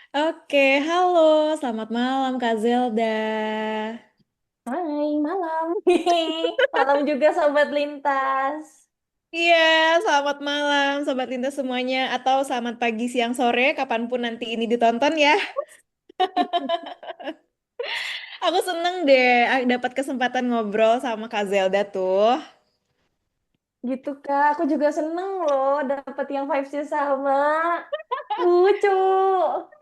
Oke, halo, selamat malam Kak Zelda. Hai, malam. Malam juga Sobat Lintas. Iya, selamat malam Sobat Lintas semuanya, atau selamat pagi, siang, sore, kapanpun nanti ini ditonton ya. Aku seneng deh dapat kesempatan ngobrol sama Kak Zelda tuh. Gitu Kak, aku juga seneng loh dapet yang vibes-nya sama. Lucu.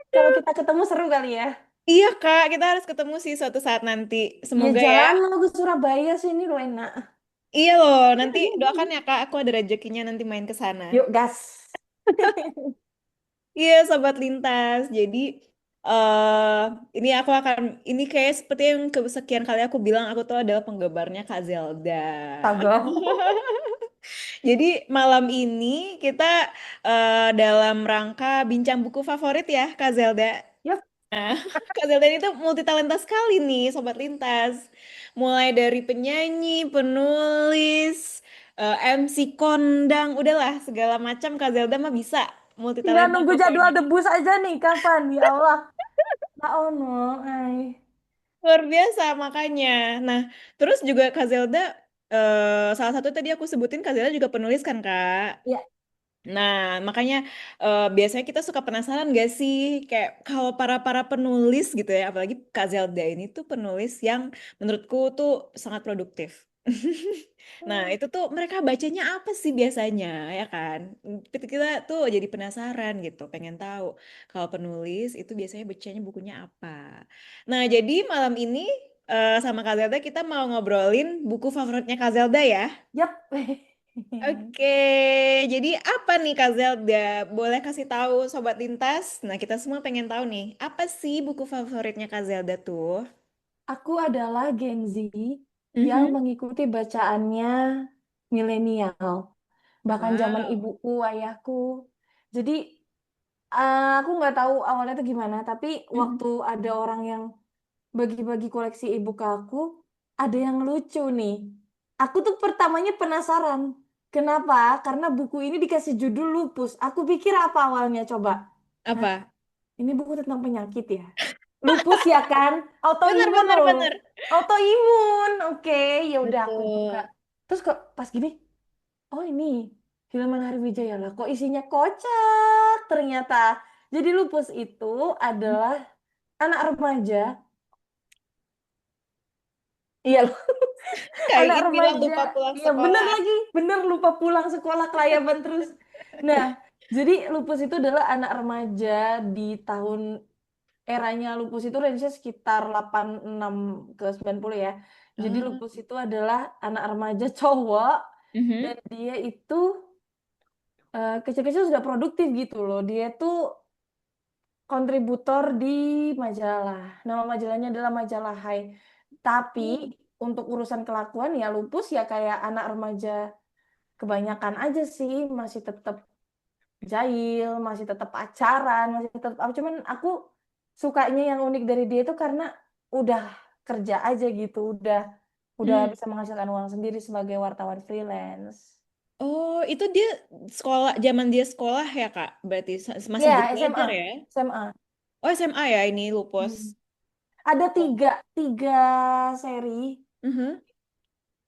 Kalau kita ketemu seru kali ya. Iya Kak, kita harus ketemu sih suatu saat nanti. Ya Semoga ya. jalan lo ke Surabaya sini lo enak. Iya loh, nanti doakan ya Kak, aku ada rezekinya nanti main ke sana. Yuk gas. Iya, Sobat Lintas. Jadi, eh ini aku akan, ini kayak seperti yang kesekian kali aku bilang, aku tuh adalah penggemarnya Kak Zelda. Astaga. Jadi, malam ini kita dalam rangka bincang buku favorit ya, Kak Zelda. Yuk, Kak Zelda ini tuh multitalenta sekali nih, Sobat Lintas. Mulai dari penyanyi, penulis, MC kondang, udahlah segala macam Kak Zelda mah bisa tinggal multitalenta nunggu jadwal pokoknya. debus aja nih. Kapan? Ya Allah. Ya Allah. Ay. Luar biasa makanya. Nah, terus juga Kak Zelda, salah satu tadi aku sebutin Kak Zelda juga penulis kan Kak. Ya, Nah, makanya biasanya kita suka penasaran gak sih kayak kalau para penulis gitu ya, apalagi Kak Zelda ini tuh penulis yang menurutku tuh sangat produktif. Nah, itu tuh mereka bacanya apa sih biasanya, ya kan? Kita tuh jadi penasaran gitu, pengen tahu kalau penulis itu biasanya bacanya bukunya apa. Nah, jadi malam ini sama Kak Zelda kita mau ngobrolin buku favoritnya Kak Zelda ya. yap. Oke, jadi apa nih Kak Zelda? Boleh kasih tahu Sobat Lintas? Nah, kita semua pengen tahu nih, apa sih buku favoritnya Kak Zelda tuh? Aku adalah Gen Z yang Mhm. mengikuti bacaannya milenial, bahkan zaman Wow. ibuku, ayahku. Jadi aku nggak tahu awalnya itu gimana, tapi Mhm. waktu ada orang yang bagi-bagi koleksi ibu ke aku, ada yang lucu nih. Aku tuh pertamanya penasaran. Kenapa? Karena buku ini dikasih judul lupus. Aku pikir apa awalnya coba? Hah? Apa? Ini buku tentang penyakit ya? Lupus ya kan? Bener, Autoimun bener, loh. bener. Autoimun. Oke, ya udah aku buka. Betul. Terus kok pas gini, oh ini Hilman Hariwijaya lah. Kok isinya kocak ternyata. Jadi lupus itu adalah anak remaja. Iya loh, Kayak anak ini bilang remaja. lupa pulang Iya bener sekolah. lagi, bener lupa pulang sekolah kelayaban terus. Nah, jadi lupus itu adalah anak remaja di tahun eranya lupus itu range sekitar 86 ke 90 ya. Jadi Oh. lupus itu adalah anak remaja cowok Mhm. dan dia itu kecil-kecil sudah produktif gitu loh. Dia tuh kontributor di majalah. Nama majalahnya adalah Majalah Hai. Tapi Oh. untuk urusan kelakuan ya lupus ya kayak anak remaja kebanyakan aja sih masih tetap jahil, masih tetap pacaran, masih tetap apa cuman aku sukanya yang unik dari dia itu karena udah kerja aja gitu, udah Hmm. bisa menghasilkan uang sendiri sebagai wartawan freelance. Oh, itu dia sekolah, zaman dia sekolah ya Kak? Berarti masih Ya, jadi pelajar SMA, ya? SMA. Oh, SMA ya ini lupus. Hmm. Ada Oh. tiga seri, Mhm.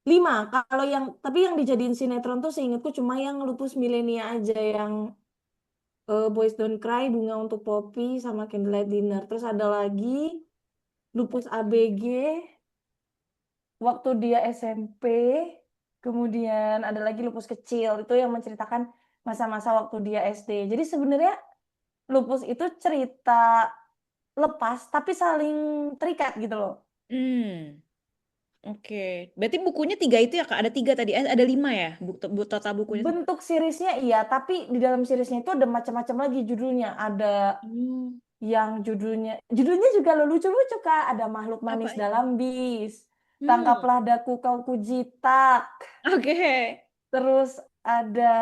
lima. Kalau yang tapi yang dijadiin sinetron tuh seingatku cuma yang Lupus Milenia aja yang Boys Don't Cry, Bunga untuk Poppy, sama Candlelight Dinner. Terus ada lagi Lupus ABG waktu dia SMP. Kemudian ada lagi Lupus Kecil, itu yang menceritakan masa-masa waktu dia SD. Jadi sebenarnya Lupus itu cerita lepas tapi saling terikat gitu loh. Hmm. Oke, berarti bukunya tiga itu ya Kak? Ada tiga tadi, ada lima ya? Total bukunya. Bentuk seriesnya iya, tapi di dalam seriesnya itu ada macam-macam lagi judulnya. Ada Hmm. yang judulnya juga lo lucu-lucu Kak. Ada Makhluk Apa Manis itu? Dalam Bis, Hmm. Tangkaplah Daku Kau Kujitak. Oke. Terus ada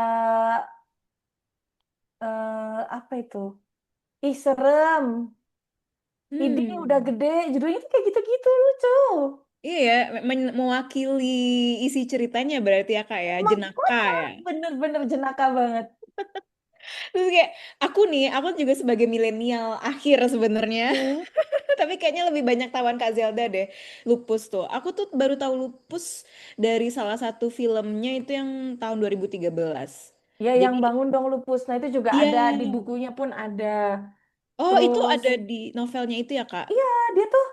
apa itu? Ih serem. Ini udah Hmm. gede. Judulnya tuh kayak gitu-gitu lucu. Iya ya, mewakili isi ceritanya berarti ya Kak ya, Emang jenaka kocak, ya. bener-bener jenaka banget. Terus kayak aku juga sebagai milenial akhir sebenarnya. Hmm. Tapi kayaknya lebih banyak tawan Kak Zelda deh. Lupus tuh. Aku tuh baru tahu Lupus dari salah satu filmnya itu yang tahun 2013. Ya, yang Jadi bangun dong lupus. Nah, itu juga iya. ada di bukunya pun ada. Oh, itu Terus, ada di novelnya itu ya, Kak? iya, dia tuh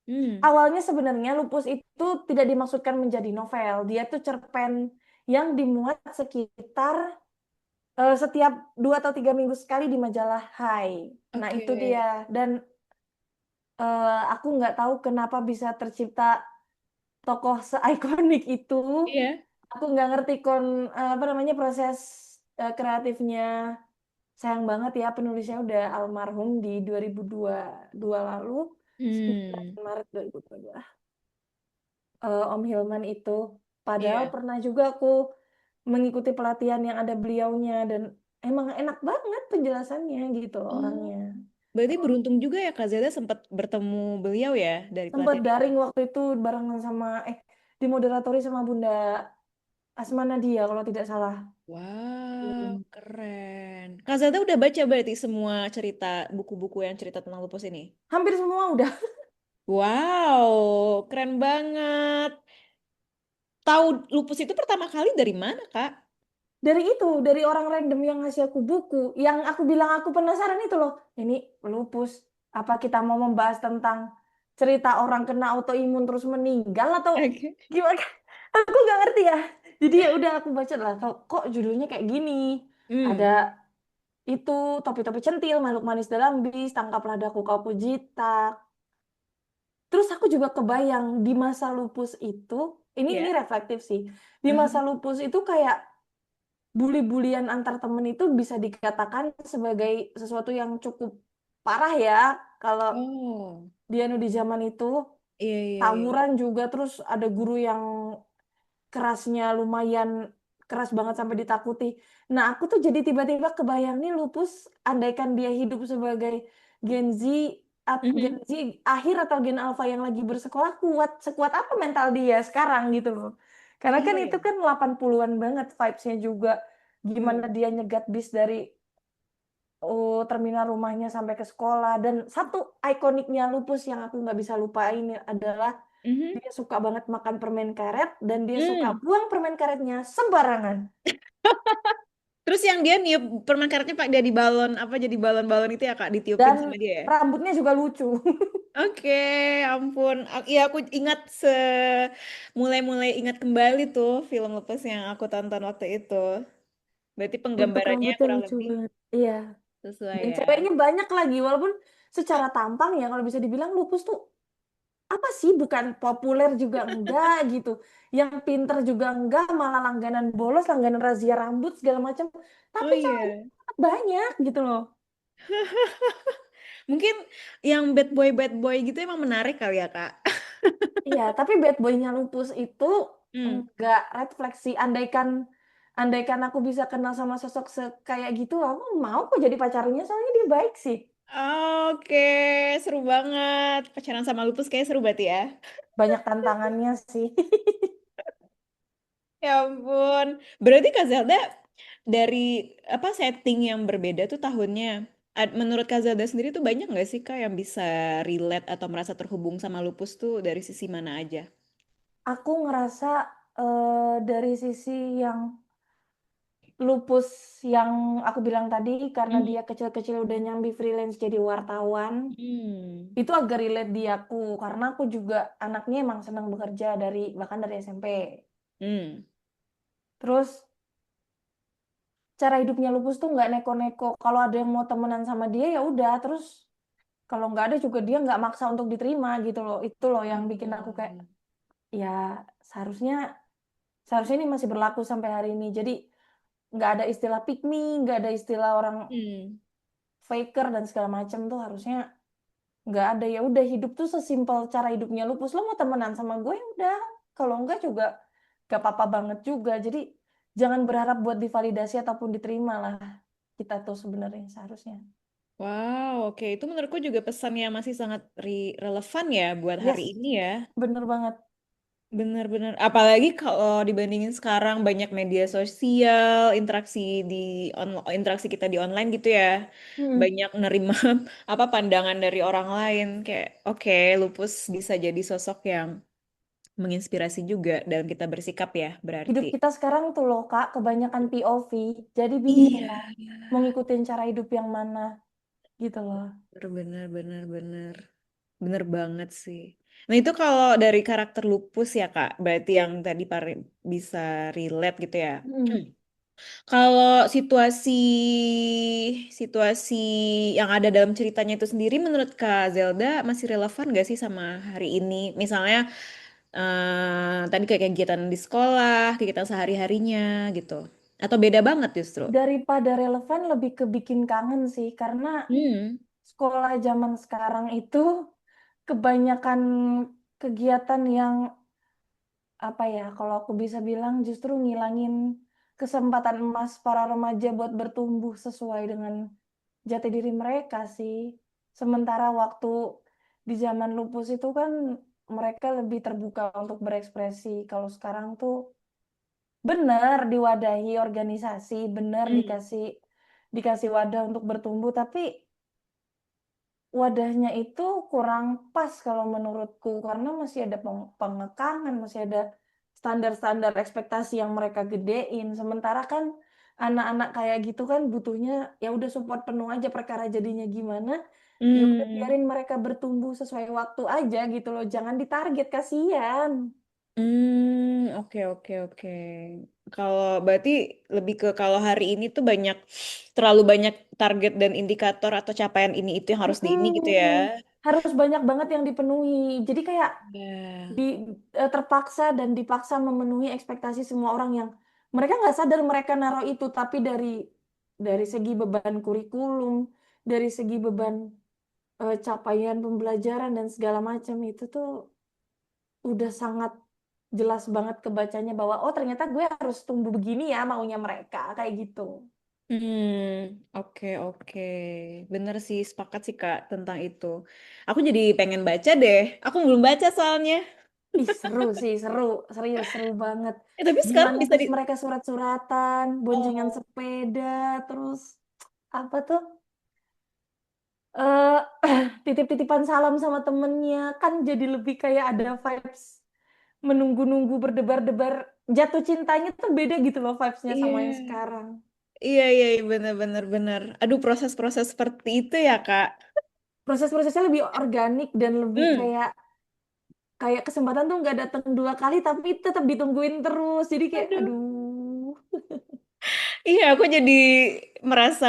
Hmm. awalnya sebenarnya lupus itu tidak dimaksudkan menjadi novel. Dia tuh cerpen yang dimuat sekitar setiap 2 atau 3 minggu sekali di majalah Hai. Nah, Oke. itu dia. Dan aku nggak tahu kenapa bisa tercipta tokoh seikonik itu. Iya. Aku nggak ngerti apa namanya proses kreatifnya. Sayang banget ya penulisnya udah almarhum di 2022 lalu, 9 Hmm. Maret 2022. Om Hilman itu. Padahal Iya. pernah juga aku mengikuti pelatihan yang ada beliaunya dan emang enak banget penjelasannya gitu loh Oh, orangnya. berarti beruntung juga ya Kak Zelda sempat bertemu beliau ya dari Sempat pelatihan itu. daring waktu itu barengan sama dimoderatori sama Bunda Asma Nadia kalau tidak salah. Wow, Hmm. keren. Kak Zelda udah baca berarti semua cerita buku-buku yang cerita tentang lupus ini? Hampir semua udah. Wow, keren banget. Tahu lupus itu pertama kali dari mana, Kak? Dari orang random yang ngasih aku buku, yang aku bilang aku penasaran itu loh. Ini lupus. Apa kita mau membahas tentang cerita orang kena autoimun terus meninggal atau Oke. gimana? Aku nggak ngerti ya. Jadi ya udah aku baca lah. Kok judulnya kayak gini? Ada Hmm. itu topi-topi centil, makhluk manis dalam bis, tangkaplah daku kau pujita. Terus aku juga kebayang di masa lupus itu, ini Ya. reflektif sih. Di masa Aha. lupus itu kayak bully-bulian antar temen itu bisa dikatakan sebagai sesuatu yang cukup parah ya kalau Oh, dia nu di zaman itu. iya iya iya. Tawuran juga, terus ada guru yang kerasnya lumayan keras banget sampai ditakuti. Nah, aku tuh jadi tiba-tiba kebayang nih lupus, andaikan dia hidup sebagai Gen Z, Gen Mhm. Z akhir atau Gen Alpha yang lagi bersekolah, sekuat apa mental dia sekarang gitu loh. Karena kan Iya itu ya. kan 80-an banget vibes-nya juga. Gimana Hmm. dia nyegat bis dari terminal rumahnya sampai ke sekolah. Dan satu ikoniknya lupus yang aku nggak bisa lupain adalah Mhm. dia suka banget makan permen karet dan dia suka Hmm. buang permen karetnya sembarangan. Terus yang dia niup permen karetnya Pak dia di balon apa jadi balon-balon itu ya Kak ditiupin Dan sama dia ya? rambutnya juga lucu. Oke, ampun. Iya aku ingat mulai-mulai ingat kembali tuh film lepas yang aku tonton waktu itu. Berarti Untuk penggambarannya rambutnya kurang lucu lebih banget. Iya. sesuai Dan ya. ceweknya banyak lagi, walaupun secara tampang ya kalau bisa dibilang lupus tuh apa sih? Bukan populer juga enggak gitu. Yang pinter juga enggak, malah langganan bolos, langganan razia rambut segala macam. Oh Tapi ceweknya iya. banyak gitu loh. Mungkin yang bad boy gitu emang menarik kali ya, Kak. Iya, tapi bad boy-nya lupus itu Hmm. enggak refleksi. Andaikan aku bisa kenal sama sosok kayak gitu, aku mau kok jadi pacarnya soalnya dia baik sih. Oke, seru banget. Pacaran sama lupus kayak seru berarti ya. Banyak tantangannya sih. Ya ampun. Berarti Kak Zelda dari apa setting yang berbeda tuh tahunnya. Menurut Kak Zelda sendiri tuh banyak nggak sih Kak yang bisa relate atau merasa terhubung sama lupus tuh dari sisi mana aja? Aku ngerasa dari sisi yang lupus yang aku bilang tadi, karena Mhm. dia kecil-kecil udah nyambi freelance jadi wartawan, Hmm. itu agak relate di aku. Karena aku juga anaknya emang senang bekerja bahkan dari SMP. Hmm. Terus cara hidupnya lupus tuh nggak neko-neko. Kalau ada yang mau temenan sama dia ya udah. Terus kalau nggak ada juga dia nggak maksa untuk diterima gitu loh. Itu loh yang bikin aku kayak Oh. ya seharusnya seharusnya ini masih berlaku sampai hari ini. Jadi nggak ada istilah pick me, nggak ada istilah orang Hmm. faker dan segala macam tuh harusnya nggak ada. Ya udah, hidup tuh sesimpel cara hidupnya lupus. Lo mau temenan sama gue ya udah. Kalau enggak juga gak apa-apa banget juga. Jadi jangan berharap buat divalidasi ataupun diterima lah kita tuh sebenarnya seharusnya. Wow, oke. Itu menurutku juga pesan yang masih sangat relevan ya buat hari Yes, ini ya. bener banget. Bener-bener. Apalagi kalau dibandingin sekarang banyak media sosial, interaksi kita di online gitu ya. Hmm. Banyak nerima apa pandangan dari orang lain kayak oke, lupus bisa jadi sosok yang menginspirasi juga dalam kita bersikap ya, berarti. Hidup kita sekarang tuh loh Kak, kebanyakan POV. Jadi bingung Iya, kan, mau ngikutin cara hidup yang mana gitu loh. bener bener bener. Bener banget sih. Nah itu kalau dari karakter lupus ya Kak, berarti yang tadi bisa relate gitu ya. Hmm. Kalau situasi situasi yang ada dalam ceritanya itu sendiri menurut Kak Zelda masih relevan gak sih sama hari ini? Misalnya tadi kayak kegiatan di sekolah, kegiatan sehari-harinya gitu. Atau beda banget justru? Daripada relevan lebih ke bikin kangen sih, karena Hmm. sekolah zaman sekarang itu kebanyakan kegiatan yang apa ya, kalau aku bisa bilang justru ngilangin kesempatan emas para remaja buat bertumbuh sesuai dengan jati diri mereka sih. Sementara waktu di zaman lupus itu kan mereka lebih terbuka untuk berekspresi. Kalau sekarang tuh benar diwadahi organisasi, benar Hmm. dikasih dikasih wadah untuk bertumbuh, tapi wadahnya itu kurang pas kalau menurutku karena masih ada pengekangan, masih ada standar-standar ekspektasi yang mereka gedein. Sementara kan anak-anak kayak gitu kan butuhnya ya udah support penuh aja perkara jadinya gimana. Ya udah Hmm. biarin mereka bertumbuh sesuai waktu aja gitu loh. Jangan ditarget kasihan. Oke oke oke. Kalau berarti lebih ke kalau hari ini tuh terlalu banyak target dan indikator atau capaian ini itu yang harus di ini gitu ya. Mm-mm. Harus banyak banget yang dipenuhi. Jadi kayak Ya. di terpaksa dan dipaksa memenuhi ekspektasi semua orang yang mereka nggak sadar mereka naruh itu, tapi dari segi beban kurikulum, dari segi beban capaian pembelajaran dan segala macam itu tuh udah sangat jelas banget kebacanya bahwa oh ternyata gue harus tumbuh begini ya maunya mereka kayak gitu. Oke oke. Bener sih sepakat sih Kak tentang itu. Aku jadi pengen baca deh. Aku belum baca soalnya. Ih seru sih, seru, serius seru banget. Tapi sekarang Gimana bisa terus di mereka surat-suratan, boncengan Oh. sepeda, terus apa tuh? eh titip-titipan salam sama temennya kan jadi lebih kayak ada vibes menunggu-nunggu berdebar-debar jatuh cintanya tuh beda gitu loh vibesnya sama yang Iya. sekarang. Iya iya iya, bener bener bener. Aduh proses-proses seperti itu ya Kak. Proses-prosesnya lebih organik dan lebih Hmm. kayak kayak kesempatan tuh nggak datang dua kali tapi tetap ditungguin terus. Jadi kayak Aduh. aduh, Iya, aku jadi merasa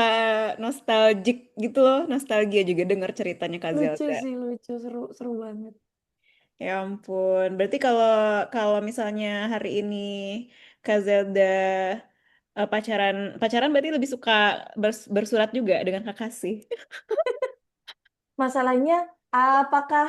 nostalgic gitu loh, nostalgia juga denger ceritanya Kak lucu Zelda. sih lucu seru seru banget. Ya ampun, berarti kalau kalau misalnya hari ini Kak Zelda pacaran pacaran berarti lebih suka bersurat juga dengan Kakasih. Masalahnya apakah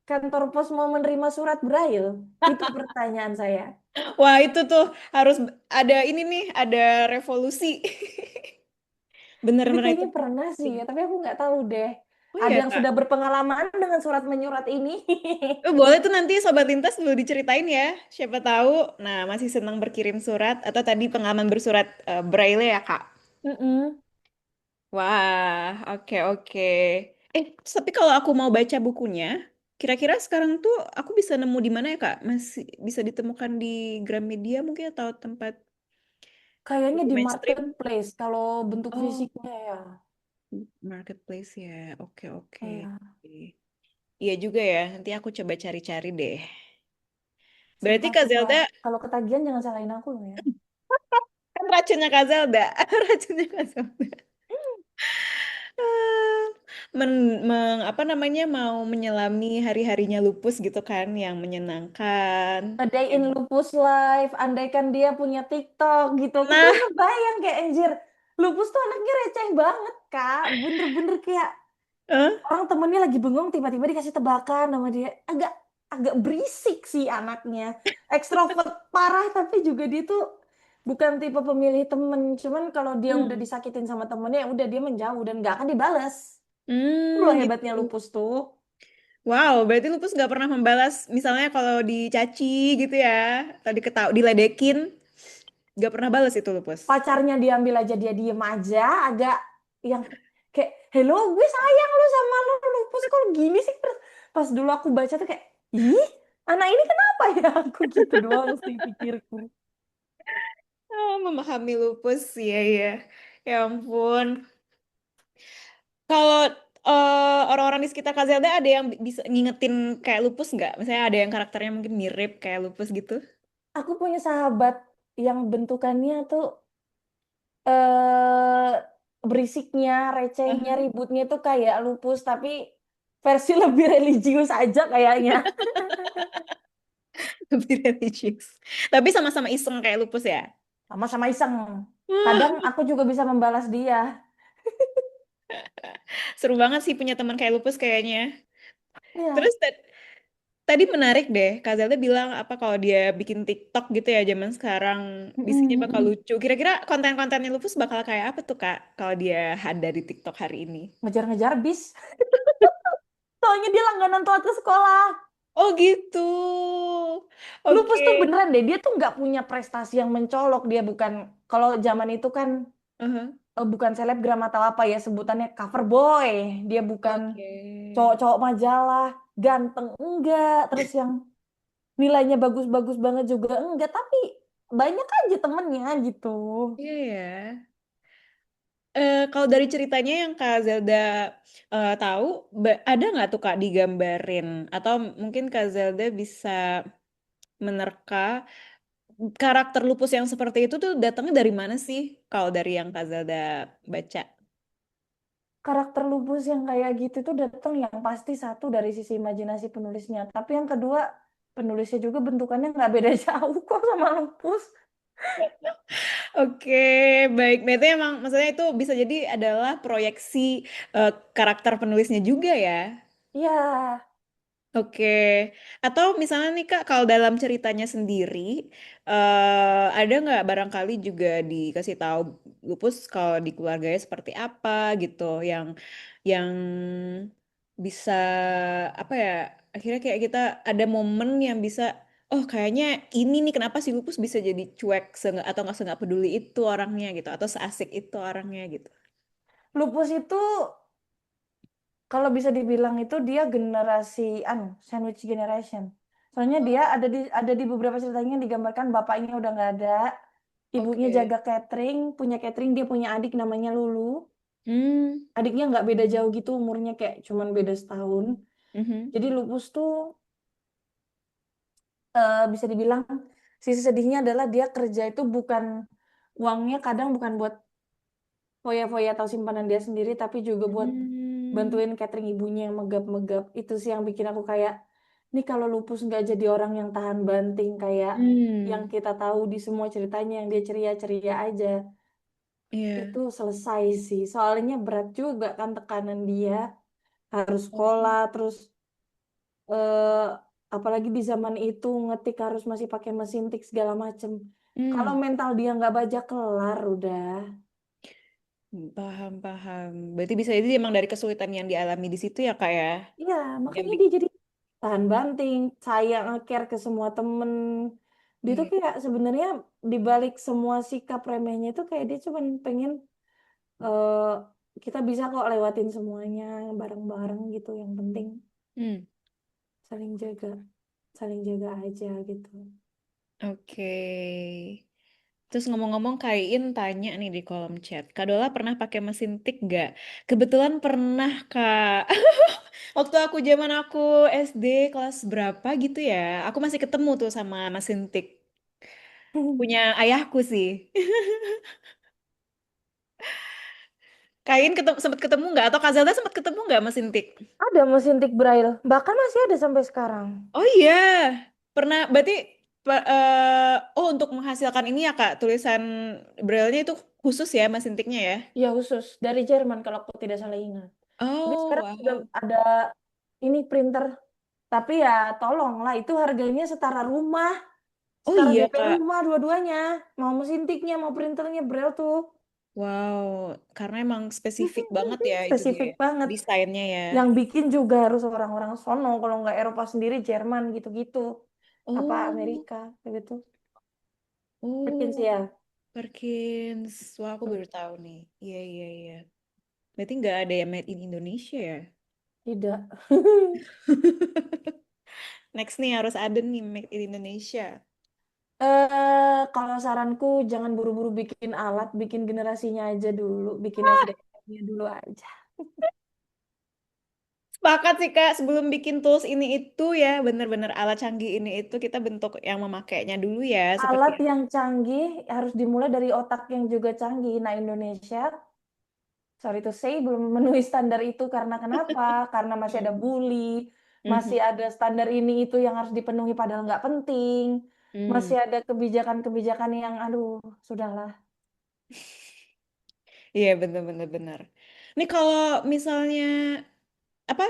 kantor pos mau menerima surat Braille? Itu pertanyaan saya. Wah, itu tuh harus ada ini nih, ada revolusi. Tapi Bener-bener itu kayaknya pernah sih penting. ya, tapi aku nggak tahu deh. Oh Ada iya, yang Kak. sudah berpengalaman dengan surat menyurat ini. Boleh tuh nanti Sobat Lintas dulu diceritain ya. Siapa tahu, nah masih senang berkirim surat atau tadi pengalaman bersurat Braille ya, Kak. Mm-mm. Wah, oke oke. Tapi kalau aku mau baca bukunya, kira-kira sekarang tuh aku bisa nemu di mana ya, Kak? Masih bisa ditemukan di Gramedia mungkin atau tempat Kayaknya buku di mainstream? marketplace kalau bentuk Oh, fisiknya ya. marketplace ya. Oke oke. Iya. Iya juga ya. Nanti aku coba cari-cari deh. Berarti Sumpah Kak sih Zelda kalau ketagihan jangan salahin aku loh ya. kan racunnya Kak Zelda. Racunnya Kak Zelda. Ah, apa namanya mau menyelami hari-harinya lupus gitu kan yang menyenangkan. A Day in Lupus Life, andaikan dia punya TikTok gitu. Aku tuh Nah, ngebayang kayak anjir. Lupus tuh anaknya receh banget, Kak. Bener-bener kayak eh? orang temennya lagi bengong tiba-tiba dikasih tebakan sama dia. Agak agak berisik sih anaknya. Ekstrovert parah tapi juga dia tuh bukan tipe pemilih temen. Cuman kalau dia udah Hmm. disakitin sama temennya, ya udah dia menjauh dan gak akan dibalas. Itu loh Hmm, hebatnya gitu. lupus tuh. Wow, berarti Lupus nggak pernah membalas misalnya kalau dicaci gitu ya, tadi ketahui diledekin, nggak pernah balas itu Lupus. Pacarnya diambil aja dia diem aja, agak yang kayak hello gue sayang lu sama lu lupus kok gini sih. Terus pas dulu aku baca tuh kayak ih anak ini kenapa ya aku gitu doang sih pikirku. Oh, memahami Lupus, iya iya. Ya ampun. Kalau orang-orang di sekitar Kak Zelda ada yang bisa ngingetin kayak Lupus nggak? Misalnya ada yang karakternya mungkin mirip kayak Lupus gitu? Aku punya sahabat yang bentukannya tuh eh berisiknya, recehnya, Aha. ributnya tuh kayak lupus tapi versi lebih religius aja kayaknya. Lebih religius. Tapi sama-sama iseng kayak Lupus ya? Sama-sama iseng. Wah, Kadang aku juga bisa membalas dia. seru banget sih punya teman kayak Lupus kayaknya. Iya. Terus tadi menarik deh, Kak Zelda bilang apa kalau dia bikin TikTok gitu ya zaman sekarang bisanya bakal Mm-mm. lucu. Kira-kira konten-kontennya Lupus bakal kayak apa tuh Kak kalau dia ada di TikTok hari ini? Ngejar-ngejar bis. Soalnya dia langganan telat ke sekolah. Oh gitu. Lupus Oke. tuh beneran deh, dia tuh nggak punya prestasi yang mencolok. Dia bukan, kalau zaman itu kan Aha. bukan selebgram atau apa ya sebutannya cover boy. Dia bukan Oke. cowok-cowok majalah, ganteng enggak. Terus yang nilainya bagus-bagus banget juga enggak. Tapi banyak aja temennya gitu. Iya ya. Kalau dari ceritanya yang Kak Zelda tahu, ada nggak tuh Kak digambarin? Atau mungkin Kak Zelda bisa menerka karakter lupus yang seperti itu tuh datangnya dari mana sih? Kalau dari yang Kak Zelda baca. Karakter lupus yang kayak gitu tuh datang yang pasti satu dari sisi imajinasi penulisnya. Tapi yang kedua, penulisnya juga bentukannya nggak beda jauh kok sama lupus. Oke, baik. Berarti emang maksudnya itu bisa jadi adalah proyeksi karakter penulisnya juga ya? Iya, Oke, atau misalnya nih Kak, kalau dalam ceritanya sendiri, ada nggak barangkali juga dikasih tahu Lupus kalau di keluarganya seperti apa gitu, yang bisa apa ya? Akhirnya kayak kita ada momen yang bisa, oh kayaknya ini nih kenapa si Lupus bisa jadi cuek atau nggak peduli itu orangnya gitu, atau seasik itu orangnya gitu. lupus itu kalau bisa dibilang itu dia generasi sandwich generation. Soalnya dia ada di beberapa ceritanya digambarkan bapaknya udah nggak ada, ibunya Oke. jaga catering, punya catering, dia punya adik namanya Lulu. Hmm. Adiknya nggak beda jauh gitu umurnya kayak cuman beda setahun. Mhm. Jadi lupus tuh bisa dibilang sisi sedihnya adalah dia kerja itu bukan uangnya kadang bukan buat foya-foya atau simpanan dia sendiri tapi juga buat Hmm. bantuin catering ibunya yang megap-megap. Itu sih yang bikin aku kayak nih kalau lupus nggak jadi orang yang tahan banting kayak yang Hmm. kita tahu di semua ceritanya yang dia ceria-ceria aja Iya. itu selesai sih. Soalnya berat juga kan tekanan dia harus sekolah terus eh, apalagi di zaman itu ngetik harus masih pakai mesin tik segala macem. Kalau Hmm. mental dia nggak baja kelar udah. Paham, paham. Berarti bisa jadi emang dari kesulitan yang dialami di situ ya, Kak ya. Iya, Yang makanya bikin. dia jadi tahan banting, sayang, care ke semua temen. Dia tuh Iya. kayak sebenarnya dibalik semua sikap remehnya itu kayak dia cuma pengen eh, kita bisa kok lewatin semuanya bareng-bareng gitu. Yang penting Hmm. saling jaga, saling jaga aja gitu. Oke. Terus ngomong-ngomong, Kaiin tanya nih di kolom chat. Kak Dola pernah pakai mesin tik gak? Kebetulan pernah, Kak. Waktu aku SD kelas berapa gitu ya. Aku masih ketemu tuh sama mesin tik. Punya ayahku sih. Kain sempat ketemu nggak? Atau Kak Zelda sempat ketemu nggak mesin tik? Ada mesin tik braille, bahkan masih ada sampai sekarang. Oh iya, pernah. Berarti oh untuk menghasilkan ini ya Kak, tulisan Braille-nya itu khusus ya mesin tiknya ya? Ya khusus dari Jerman kalau aku tidak salah ingat. Tapi Oh sekarang sudah wow. ada ini printer. Tapi ya tolonglah itu harganya setara rumah, Oh setara iya DP Kak. rumah dua-duanya. Mau mesin tiknya, mau printernya Braille tuh. Wow, karena emang spesifik banget ya itu dia Spesifik ya, banget. desainnya ya. Yang bikin juga harus orang-orang sono, kalau nggak Eropa sendiri, Jerman gitu-gitu. Apa Oh, Amerika, gitu. Perkins oh, ya? Perkins. Wah, aku baru tahu nih. Iya, iya, iya. Berarti nggak ada yang made in Indonesia ya? Tidak. Next nih harus ada nih made in Indonesia. Kalau saranku jangan buru-buru bikin alat, bikin generasinya aja dulu, bikin SDM-nya dulu aja. Sepakat sih Kak, sebelum bikin tools ini itu ya, bener-bener alat canggih ini itu kita bentuk yang memakainya dulu ya, seperti Alat yang canggih harus dimulai dari otak yang juga canggih. Nah, Indonesia, sorry to say, belum memenuhi standar itu karena kenapa? Karena masih ada Hmm. bully, masih Mhm. ada standar ini itu yang harus dipenuhi padahal nggak penting, Hmm. masih ada kebijakan-kebijakan yang, aduh, sudahlah. Iya bener-bener bener. Nih kalau misalnya apa?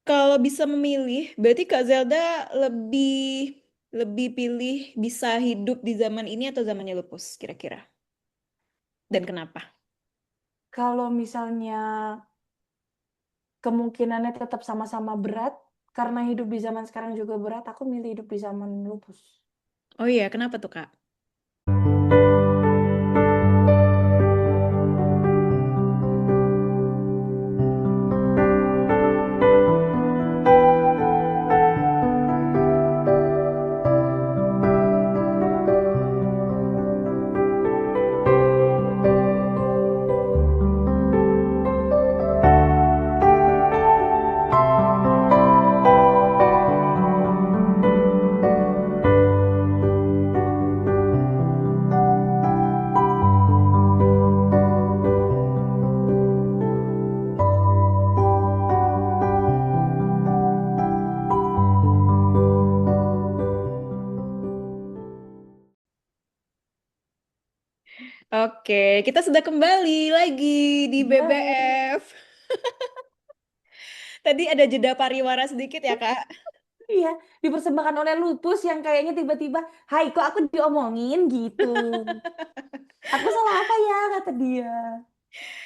Kalau bisa memilih, berarti Kak Zelda lebih lebih pilih bisa hidup di zaman ini atau zamannya lupus kira-kira? Dan kenapa? Kalau misalnya kemungkinannya tetap sama-sama berat, karena hidup di zaman sekarang juga berat, aku milih hidup di zaman lupus. Oh iya, kenapa tuh Kak? Oke, kita sudah kembali lagi di Yes. BBF. Tadi ada jeda pariwara sedikit ya, Kak? Iya, dipersembahkan oleh lupus yang kayaknya tiba-tiba, hai kok aku diomongin gitu. Aku salah apa ya, kata dia.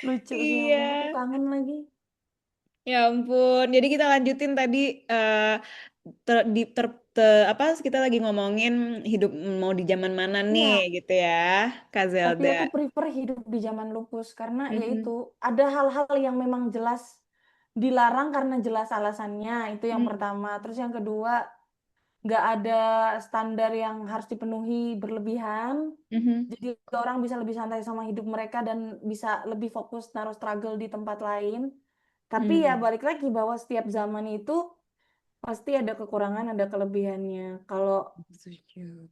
Lucu sih Iya. emang, aku kangen lagi. Ya ampun. Jadi kita lanjutin tadi eh ter, di, ter, apa kita lagi ngomongin hidup mau di zaman mana nih Iya, gitu ya, Kak tapi Zelda. aku prefer hidup di zaman lupus karena ya itu Mhm. ada hal-hal yang memang jelas dilarang karena jelas alasannya, itu yang Hmm. pertama. Terus yang kedua, nggak ada standar yang harus dipenuhi berlebihan. Mhm. Jadi orang bisa lebih santai sama hidup mereka dan bisa lebih fokus naruh struggle di tempat lain. Tapi ya Hmm. balik lagi bahwa setiap zaman itu pasti ada kekurangan, ada kelebihannya. Kalau Setuju.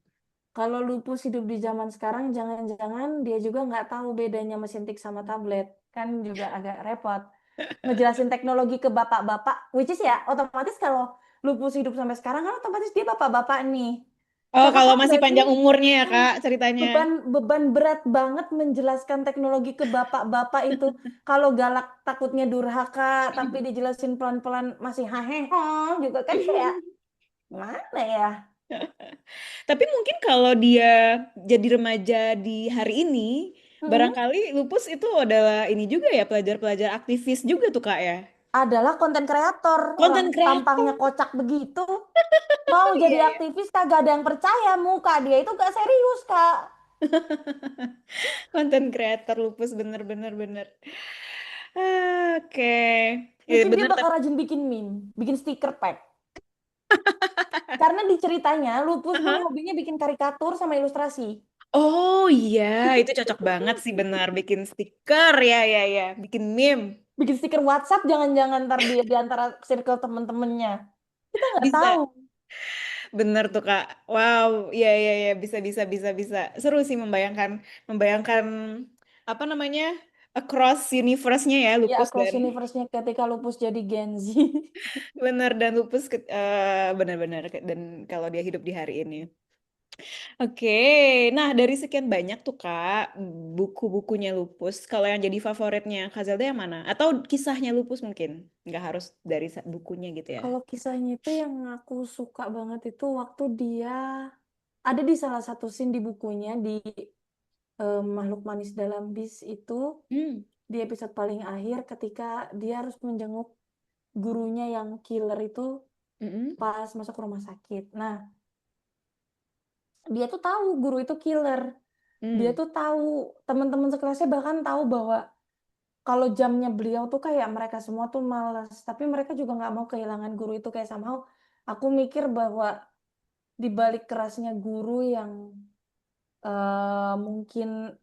kalau lupus hidup di zaman sekarang, jangan-jangan dia juga nggak tahu bedanya mesin tik sama tablet. Kan juga agak repot. Ngejelasin teknologi ke bapak-bapak, which is ya otomatis kalau lupus hidup sampai sekarang kan otomatis dia bapak-bapak nih. Oh, Karena kalau kan masih berarti panjang umurnya ya, hmm, Kak, ceritanya. beban beban berat banget menjelaskan teknologi ke bapak-bapak itu. Kalau galak takutnya durhaka, tapi dijelasin pelan-pelan masih haheho juga kan kayak mana ya? Tapi mungkin kalau dia jadi remaja di hari ini, Hmm, barangkali lupus itu adalah ini juga ya, pelajar-pelajar aktivis juga tuh, Kak ya. adalah konten kreator, orang Konten kreator. tampangnya kocak begitu. Mau jadi Iya, iya. aktivis kagak ada yang percaya, muka dia itu gak serius, Kak. Konten kreator lupus bener-bener bener. Ah, oke. Ya Mungkin dia bener bakal tapi. rajin bikin meme, bikin stiker pack. Karena di ceritanya Lupus tuh Aha. hobinya bikin karikatur sama ilustrasi. Oh iya, itu cocok banget sih benar bikin stiker ya ya ya, bikin meme. Bikin stiker WhatsApp jangan-jangan ntar dia di antara circle temen-temennya. Kita nggak Bisa. tahu. Bener tuh Kak. Wow, iya iya iya bisa bisa bisa bisa. Seru sih membayangkan membayangkan apa namanya? Across universe-nya ya Ya Lupus across dan universe-nya ketika Lupus jadi Gen Z. bener dan Lupus benar-benar dan kalau dia hidup di hari ini. Oke, nah dari sekian banyak tuh Kak buku-bukunya Lupus, kalau yang jadi favoritnya Kak Zelda yang mana? Atau kisahnya Lupus mungkin? Nggak harus dari bukunya gitu ya. Kalau kisahnya itu yang aku suka banget itu waktu dia ada di salah satu scene di bukunya makhluk manis dalam bis itu Hmm. di episode paling akhir ketika dia harus menjenguk gurunya yang killer itu Mm-mm. pas masuk rumah sakit. Nah, dia tuh tahu guru itu killer. Dia Hmm. tuh tahu, teman-teman sekelasnya bahkan tahu bahwa kalau jamnya beliau tuh kayak mereka semua tuh malas. Tapi mereka juga nggak mau kehilangan guru itu kayak somehow. Aku mikir bahwa di balik kerasnya guru yang mungkin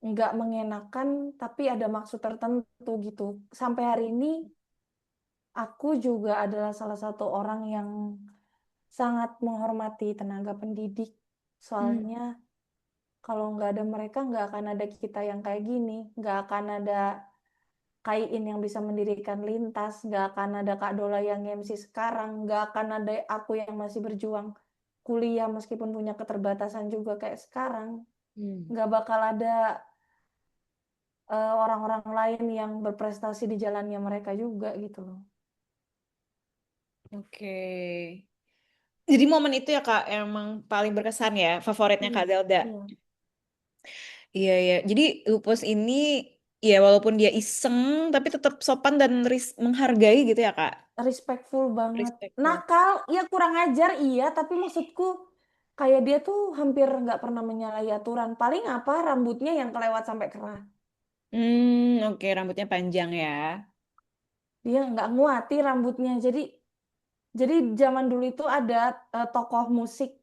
nggak mengenakan, tapi ada maksud tertentu gitu. Sampai hari ini aku juga adalah salah satu orang yang sangat menghormati tenaga pendidik. Hmm. Soalnya kalau nggak ada mereka, nggak akan ada kita yang kayak gini. Nggak akan ada Kaiin yang bisa mendirikan Lintas. Nggak akan ada Kak Dola yang MC sekarang. Nggak akan ada aku yang masih berjuang kuliah meskipun punya keterbatasan juga kayak sekarang. Hmm. Nggak bakal ada orang-orang lain yang berprestasi di jalannya mereka juga gitu loh. Oke. Jadi momen itu ya Kak emang paling berkesan ya, favoritnya Iya, Kak Zelda. iya. Iya, iya. Jadi Lupus ini ya walaupun dia iseng tapi tetap sopan dan menghargai gitu ya Kak. Respectful banget. Respectful. Nakal, ya kurang ajar iya, tapi maksudku kayak dia tuh hampir nggak pernah menyalahi aturan. Paling apa rambutnya yang kelewat sampai kerah. Oke, rambutnya panjang ya. Dia nggak nguati rambutnya. Jadi zaman dulu itu ada tokoh musik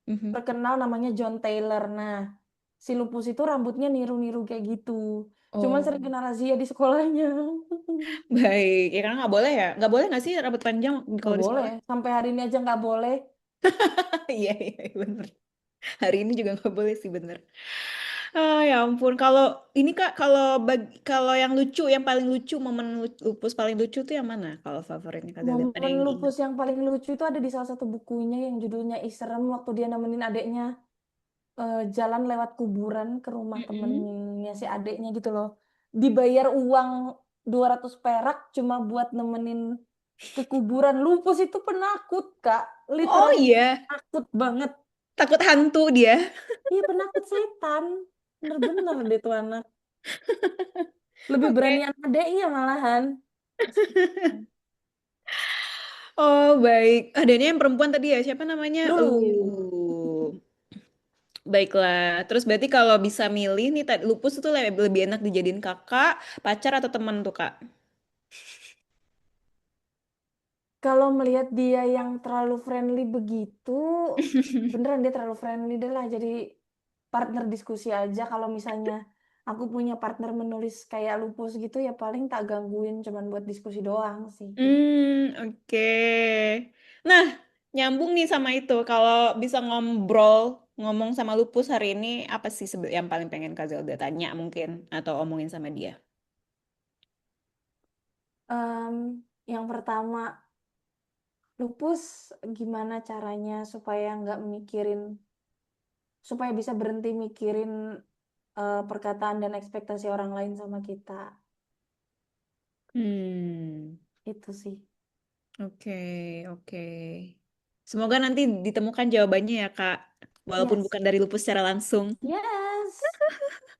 Mhm. terkenal namanya John Taylor. Nah, si Lupus itu rambutnya niru-niru kayak gitu. Cuman Oh, sering kena razia di sekolahnya. baik. Ya karena nggak boleh ya. Nggak boleh nggak sih rambut panjang Nggak kalau di boleh. sekolah? Sampai hari ini aja nggak boleh. Iya, iya, iya, bener. Hari ini juga nggak boleh sih bener. Ah, ya ampun. Kalau ini Kak, kalau yang lucu, yang paling lucu, momen Lupus paling lucu tuh yang mana? Kalau favoritnya Kak Zelda, ada Momen yang diingat? lupus yang paling lucu itu ada di salah satu bukunya yang judulnya Iserem waktu dia nemenin adeknya jalan lewat kuburan ke rumah Mm-mm. temennya si adeknya gitu loh. Dibayar uang 200 perak cuma buat nemenin ke kuburan. Lupus itu penakut, Kak. Oh Literally iya, takut banget. takut hantu dia. Iya, penakut setan. Bener-bener deh tuh anak. Lebih Oke. beranian adeknya malahan. Astaga. Oh baik. Ada ini yang perempuan tadi ya. Siapa namanya? Lulu. Baiklah. Terus berarti kalau bisa milih nih, Lupus itu lebih enak dijadiin kakak, pacar atau teman tuh Kak? Kalau melihat dia yang terlalu friendly begitu, beneran dia terlalu friendly deh lah. Jadi partner diskusi aja. Kalau misalnya aku punya partner menulis kayak Lupus gitu, ya paling tak gangguin cuman buat diskusi doang sih. Oke. Nah, nyambung nih sama itu. Kalau bisa ngomong sama Lupus hari ini, apa sih yang paling pengen Kak Zelda tanya mungkin atau omongin sama dia? Yang pertama, Lupus gimana caranya supaya nggak mikirin, supaya bisa berhenti mikirin perkataan dan ekspektasi orang lain sama kita. Hmm, Itu sih. oke, oke. Semoga nanti ditemukan jawabannya ya, Kak. Walaupun Yes. bukan dari Lupus secara langsung. Yes.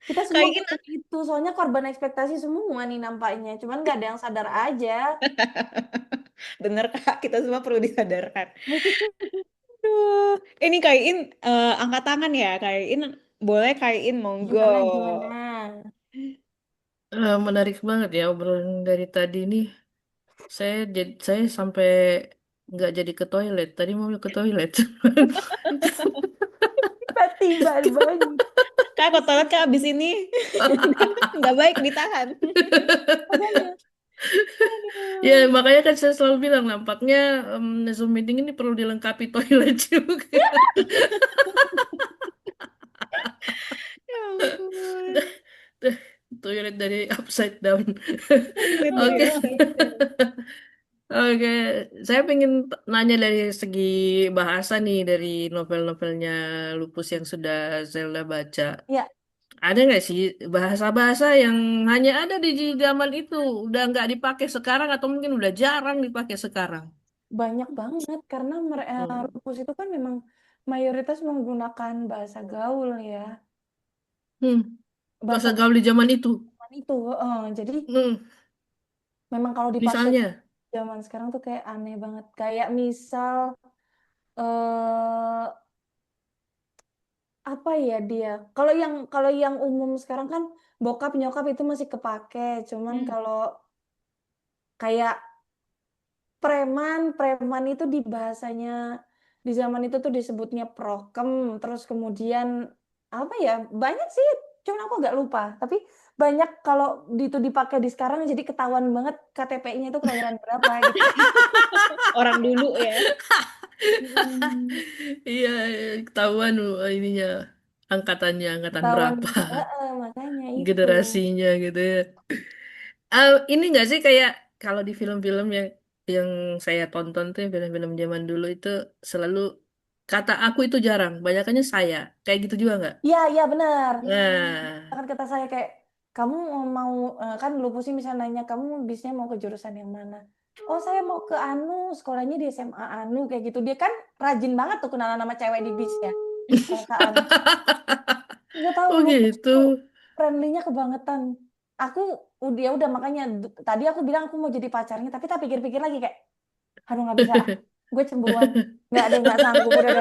Kita semua Kayak butuh itu. Soalnya korban ekspektasi semua nih nampaknya. Cuman nggak ada yang sadar aja. bener, Kak. Kita semua perlu disadarkan. Duh. Ini Kaiin angkat tangan ya, Kaiin. Boleh Kaiin, monggo. Gimana, gimana? Menarik banget ya obrolan dari tadi nih. Saya sampai nggak jadi ke toilet. Tadi mau ke toilet. Tiba-tiba banget. Kak, kok toilet Kak abis ini? Nggak baik ditahan. Makanya. Ya Aduh. makanya kan saya selalu bilang nampaknya Zoom meeting ini perlu dilengkapi toilet juga. Ya ampun. Toilet dari upside down. Toilet dari Oke. upside down. Oke, saya pengen nanya dari segi bahasa nih dari novel-novelnya Lupus yang sudah Zelda baca. Ya, Ada nggak sih bahasa-bahasa yang hanya ada di zaman itu, udah nggak dipakai sekarang atau mungkin udah jarang dipakai sekarang? banyak banget. Karena Hmm. Rupus itu kan memang mayoritas menggunakan bahasa gaul ya. Hmm. Bahasa bahasa gaul di zaman itu. zaman itu. Jadi Hmm. memang kalau dipakai Misalnya. zaman sekarang tuh kayak aneh banget. Kayak misal eh apa ya dia? Kalau yang umum sekarang kan bokap nyokap itu masih kepake. Cuman Hmm. kalau kayak preman, preman itu di bahasanya di zaman itu tuh disebutnya prokem. Terus kemudian apa ya? Banyak sih, cuman aku agak lupa. Tapi banyak kalau itu dipakai di sekarang jadi ketahuan banget KTP-nya itu kelahiran berapa gitu. Orang dulu ya. Mm, Iya, ketahuan ininya angkatannya, angkatan Ketahuan, berapa, makanya itu. generasinya gitu ya. Ini nggak sih kayak kalau di film-film yang saya tonton tuh film-film zaman dulu itu selalu kata aku itu jarang, banyakannya saya. Kayak gitu juga nggak? Iya, iya benar. Nah, Kan kata saya kayak kamu mau kan lu pusing misalnya nanya kamu bisnya mau ke jurusan yang mana? Oh saya mau ke Anu, sekolahnya di SMA Anu kayak gitu. Dia kan rajin banget tuh kenalan nama cewek di bisnya. Perasaan. Nggak tahu oh lupus gitu. tuh friendly-nya kebangetan. Aku udah makanya tadi aku bilang aku mau jadi pacarnya, tapi tak pikir-pikir lagi kayak, aduh nggak bisa, gue cemburuan, nggak ada nggak sanggup, udah.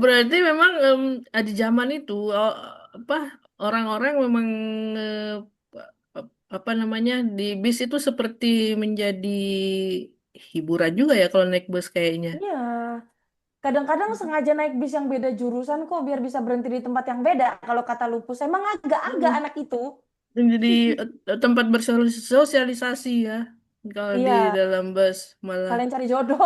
Berarti memang di zaman itu apa orang-orang memang eh, apa namanya di bis itu seperti menjadi hiburan juga ya kalau naik bus kayaknya. Iya, kadang-kadang sengaja naik bis yang beda jurusan kok biar bisa berhenti di tempat yang beda. Kalau kata Lupus, emang agak-agak Hmm. anak itu. Jadi tempat bersosialisasi ya kalau di Iya, dalam bus malah. kalian cari jodoh.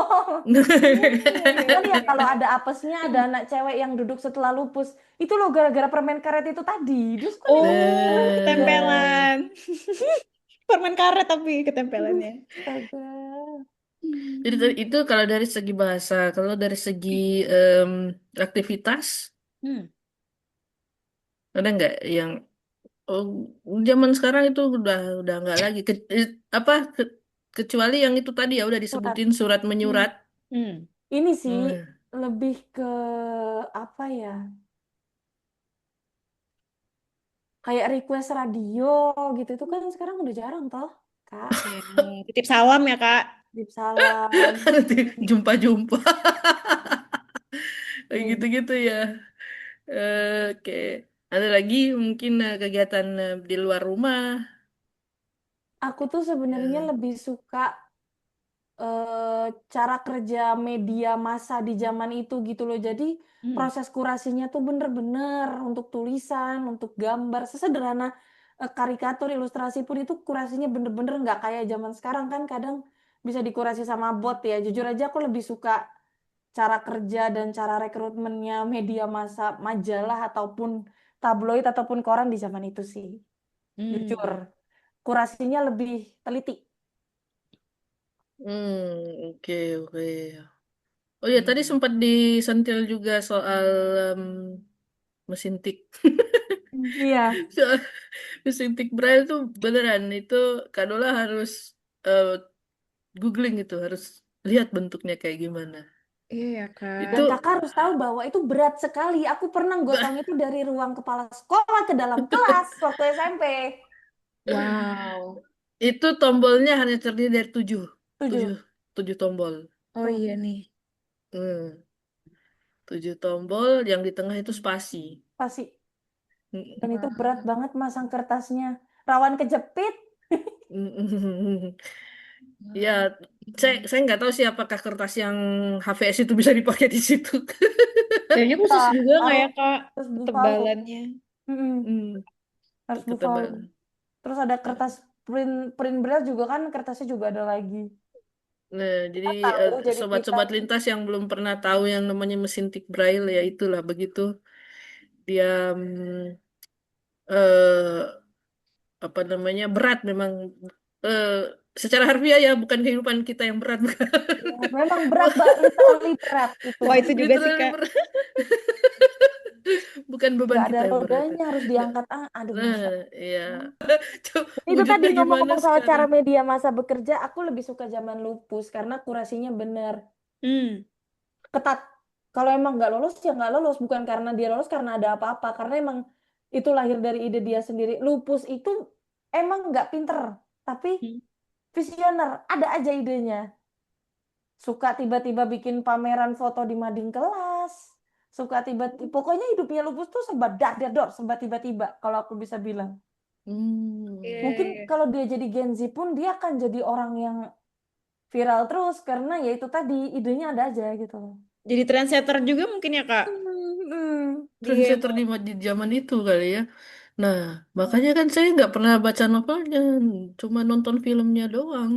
Kan ya kalau ada apesnya ada anak cewek yang duduk setelah Lupus. Itu loh gara-gara permen karet itu tadi. Dia suka naik Oh, Nah, ketempelan. Permen karet tapi Aduh, ketempelannya. astaga. jadi Hmm. itu kalau dari segi bahasa, kalau dari segi aktivitas, Hmm. ada nggak yang oh, zaman sekarang itu udah nggak lagi apa kecuali yang itu tadi ya udah Surat. disebutin surat Hmm. menyurat. Hmm. Ini sih Hmm. lebih ke apa ya? Kayak request radio gitu itu kan sekarang udah jarang toh, Kak. Iya, titip salam ya, Kak. Titip salam. Nanti jumpa-jumpa kayak Hmm. gitu-gitu ya. Oke, ada lagi mungkin kegiatan di luar rumah. Aku tuh sebenarnya Ya. lebih suka cara kerja media massa di zaman itu gitu loh. Jadi Hmm. proses kurasinya tuh bener-bener untuk tulisan, untuk gambar, sesederhana karikatur, ilustrasi pun itu kurasinya bener-bener nggak kayak zaman sekarang kan kadang bisa dikurasi sama bot ya. Jujur aja aku lebih suka cara kerja dan cara rekrutmennya media massa, majalah ataupun tabloid ataupun koran di zaman itu sih. Jujur, Hmm. kurasinya lebih teliti. Oke, oke. Oh ya, tadi Iya. sempat disentil juga soal em, mesin tik. Iya. Soal mesin tik Braille tuh beneran itu Kadola harus eh, googling itu, harus lihat bentuknya kayak gimana. Iya ya, Itu Dan Kak. kakak harus tahu bahwa itu berat sekali. Aku pernah gotong itu dari ruang kepala sekolah ke dalam kelas waktu SMP. Wow. itu tombolnya hanya terdiri dari tujuh, tujuh, 7. tujuh tombol. Oh Tuh, iya nih. Hmm, tujuh tombol, yang di tengah itu spasi. pasti. Dan itu berat Wow. banget masang kertasnya. Rawan kejepit. Ya, saya nggak tahu sih apakah kertas yang HVS itu bisa dipakai di situ. Kayaknya Ya, khusus juga nggak ya, harus, Kak? harus buffalo. Ketebalannya. Mm-mm, Hmm, harus buffalo. ketebal. Terus ada kertas print print berat juga kan kertasnya juga ada lagi. Nah, jadi Tahu jadi kita. sobat-sobat lintas yang belum pernah tahu yang namanya mesin tik braille ya itulah begitu dia eh, apa namanya berat memang eh, secara harfiah ya bukan kehidupan kita yang berat bukan Ya, memang berat, Mbak. Literally berat itu. Wah, itu juga sih, literally Kak. berat bukan beban Nggak ada kita yang berat. rodanya harus diangkat. Aduh, Nah, Masya ya Allah. Itu tadi wujudnya gimana ngomong-ngomong soal cara sekarang. media masa bekerja, aku lebih suka zaman lupus karena kurasinya bener Hmm. ketat. Kalau emang nggak lolos ya nggak lolos, bukan karena dia lolos karena ada apa-apa, karena emang itu lahir dari ide dia sendiri. Lupus itu emang nggak pinter, tapi Hmm. visioner, ada aja idenya. Suka tiba-tiba bikin pameran foto di mading kelas, suka tiba-tiba, pokoknya hidupnya Lupus tuh serba dar dar dor, serba tiba-tiba kalau aku bisa bilang. Iya, Hmm. Mungkin iya. kalau dia jadi Gen Z pun dia akan jadi orang yang viral terus karena ya itu tadi idenya ada aja gitu loh. Jadi trendsetter juga mungkin ya Kak. Dia Trendsetter mau. di zaman itu kali ya. Nah, makanya kan saya nggak pernah baca novelnya, cuma nonton filmnya doang.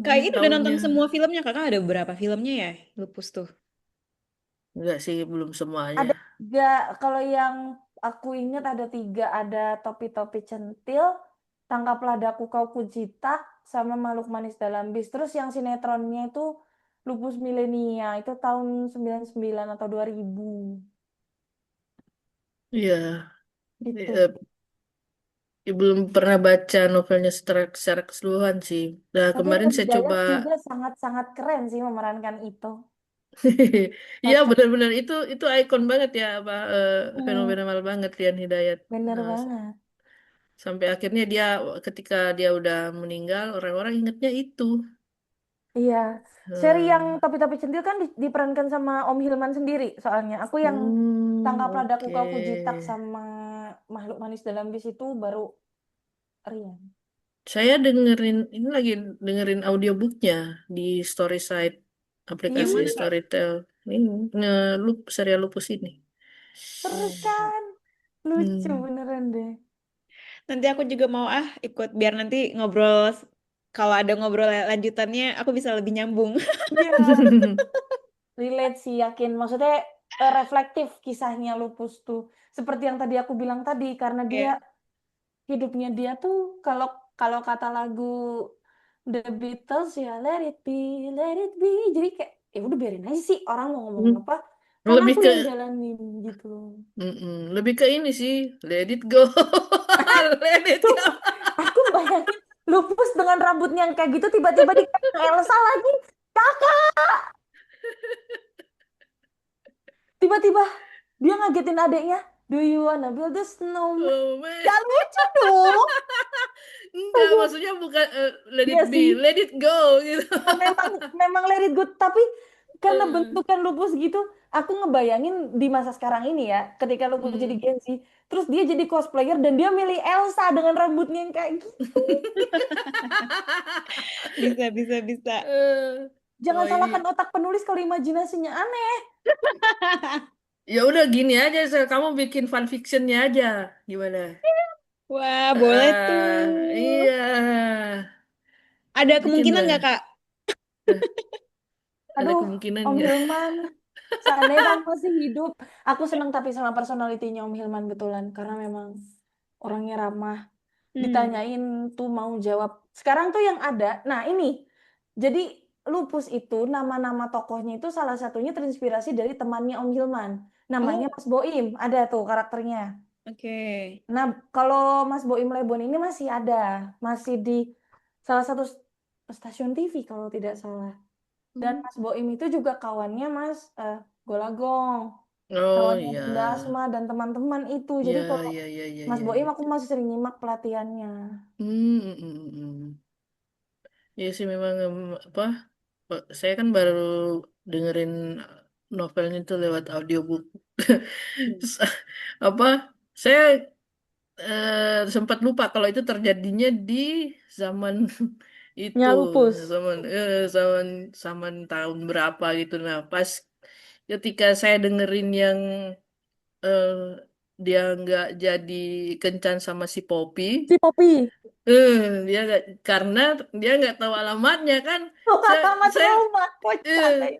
Kak Di ini udah nonton tahunnya. semua filmnya Kakak ada berapa filmnya ya? Lupus tuh. Enggak sih, belum semuanya. Ada tiga, kalau yang aku ingat ada tiga, ada Topi-Topi Centil, Tangkaplah Daku Kau Kujita, sama Makhluk Manis Dalam Bis. Terus yang sinetronnya itu Lupus Milenia, itu tahun 99 atau 2000. Iya, Itu. eh, belum pernah baca novelnya secara keseluruhan sih. Nah, Tapi kemarin Ray saya coba. Hidayat juga sangat-sangat keren sih memerankan itu. Iya, Cocok. benar-benar itu ikon banget ya, apa Hmm, fenomenal banget Rian Hidayat. bener Nah, banget. sampai akhirnya ketika dia udah meninggal, orang-orang ingatnya itu. Iya. Seri yang Hmm. Topi-Topi Centil kan diperankan sama Om Hilman sendiri soalnya. Aku yang Tangkaplah Daku Oke. Kau Kujitak sama Makhluk Manis Dalam Bis itu baru Rian. Saya ini lagi dengerin audiobooknya di Storyside, Yang aplikasi mana Kak? Storytel. Ini serial Lupus ini. Seru kan? Lucu Hmm. beneran deh. Nanti aku juga mau ikut biar nanti ngobrol kalau ada ngobrol lanjutannya aku bisa lebih nyambung. Iya, relate sih yakin. Maksudnya reflektif kisahnya Lupus tuh. Seperti yang tadi aku bilang tadi, karena dia Iya. hidupnya dia tuh kalau kalau kata lagu The Beatles ya let it be, let it be. Jadi kayak ya udah biarin aja sih orang mau ngomong apa. Kan Lebih aku ke yang jalanin gitu. lebih ke ini sih, let it go. Let it Tuh, go. aku bayangin Lupus dengan rambutnya yang kayak gitu tiba-tiba dikasih Elsa lagi. Kakak, tiba-tiba dia ngagetin adeknya. Do you wanna build a snowman? Oh man. Gak lucu dong. Enggak, maksudnya bukan let it Iya be, sih. let it go gitu. Oh, memang memang let it go, tapi karena Eh, bentukan lupus gitu, aku ngebayangin di masa sekarang ini ya, ketika lupus jadi hmm. Gen Z, terus dia jadi cosplayer dan dia milih Elsa dengan rambutnya yang kayak gitu. Bisa, bisa, bisa. Eh, Jangan oh salahkan ini otak penulis kalau imajinasinya aneh. ya udah gini aja, kamu bikin fan fictionnya aja, gimana? Wah, boleh tuh. Iya, Ada kemungkinan nggak, bikinlah. Kak? Eh, ada Aduh, kemungkinan Om nggak? Hilman, seandainya kamu masih hidup, aku senang tapi sama personalitinya Om Hilman betulan, karena memang orangnya ramah. Hmm. Ditanyain tuh mau jawab. Sekarang tuh yang ada, nah ini, jadi Lupus itu nama-nama tokohnya itu salah satunya terinspirasi dari temannya Om Hilman. Namanya Oh, Mas Boim, ada tuh karakternya. oke. Nah, kalau Mas Boim Lebon ini masih ada, masih di salah satu stasiun TV kalau tidak salah. Dan Hmm. Mas Boim itu juga kawannya Mas Golagong, Oh kawannya iya, Bunda Asma dan teman-teman itu. Jadi iya, kalau iya, iya, iya, Mas iya, Boim iya. aku masih sering nyimak pelatihannya. Ya sih memang apa? Saya kan baru dengerin novelnya itu lewat audiobook. Hmm. Apa? Saya sempat lupa kalau itu terjadinya di zaman itu, Nyalupus. zaman zaman tahun berapa gitu. Nah, pas ketika saya dengerin yang eh, dia nggak jadi kencan sama si Poppy, Si Poppy. dia nggak karena dia nggak tahu alamatnya kan. Saya Alamat saya rumah. eh, Kocak kayak.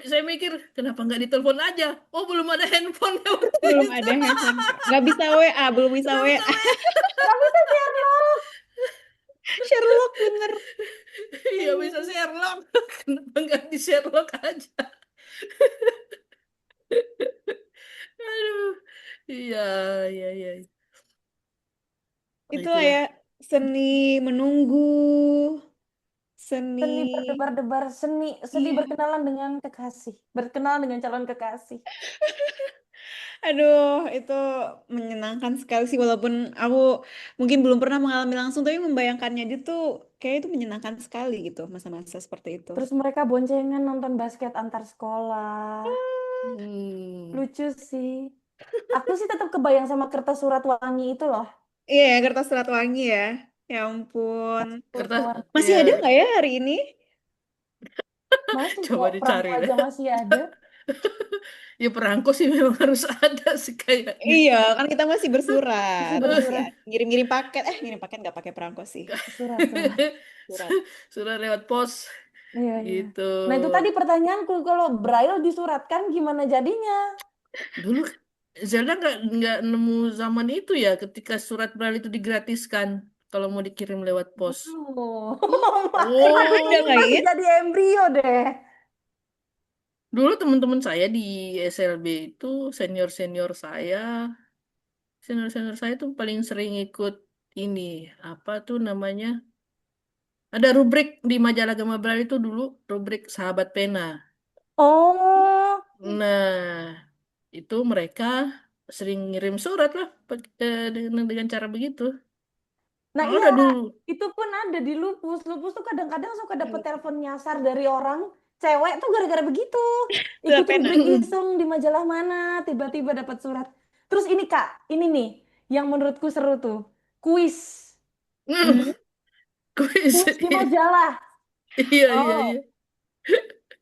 saya mikir kenapa nggak ditelepon aja? Oh belum ada handphone waktu Belum itu. ada handphone, Kak. Nggak bisa WA, belum bisa Nggak bisa WA. Gak bisa Sherlock. Sherlock bener. iya bisa Sherlock. Kenapa nggak di Sherlock aja? Aduh. Iya, iya, iya. Itulah Itulah. ya, seni menunggu, Seni. Seni berdebar-debar, seni Iya. berkenalan dengan kekasih, berkenalan dengan calon kekasih. Aduh, itu menyenangkan sekali sih walaupun aku mungkin belum pernah mengalami langsung tapi membayangkannya dia tuh kayak itu menyenangkan sekali gitu masa-masa seperti itu. Terus mereka boncengan nonton basket antar sekolah. Hmm. Lucu sih. Aku sih tetap kebayang sama kertas surat wangi itu loh. Iya, ya, kertas serat wangi ya. Ya ampun. Kertas, Masih ya, ada nggak ya hari ini? Masih coba kok, perangko dicari aja deh. masih ada. Ya perangko sih memang harus ada sih kayaknya. Iya, kan kita masih Masih bersurat, masih bersurat. ngirim-ngirim paket. Ngirim paket nggak pakai perangko sih. Surat. Surat. Sudah lewat pos Iya, iya. gitu. Nah itu tadi pertanyaanku, kalau Braille disuratkan gimana jadinya? Dulu Zelda nggak nemu zaman itu ya ketika surat Braille itu digratiskan kalau mau dikirim lewat pos. Oh, aku Oh, Udah kayaknya nggak masih ya? jadi embrio deh. dulu teman-teman saya di SLB itu senior-senior saya, senior-senior saya tuh paling sering ikut ini apa tuh namanya? Ada rubrik di majalah Gema Braille itu dulu rubrik Sahabat Pena. Oh, Nah, itu mereka sering ngirim surat lah dengan cara begitu. nah iya, Ada dulu. itu pun ada di Lupus. Lupus tuh kadang-kadang suka dapet Surat telepon nyasar dari orang cewek tuh gara-gara begitu. Ikut pena. rubrik iseng di majalah mana, tiba-tiba dapat surat. Terus ini Kak, ini nih yang menurutku seru tuh. Kuis. Hmm. Kuis. Kuis di majalah. Iya, iya, Oh, iya.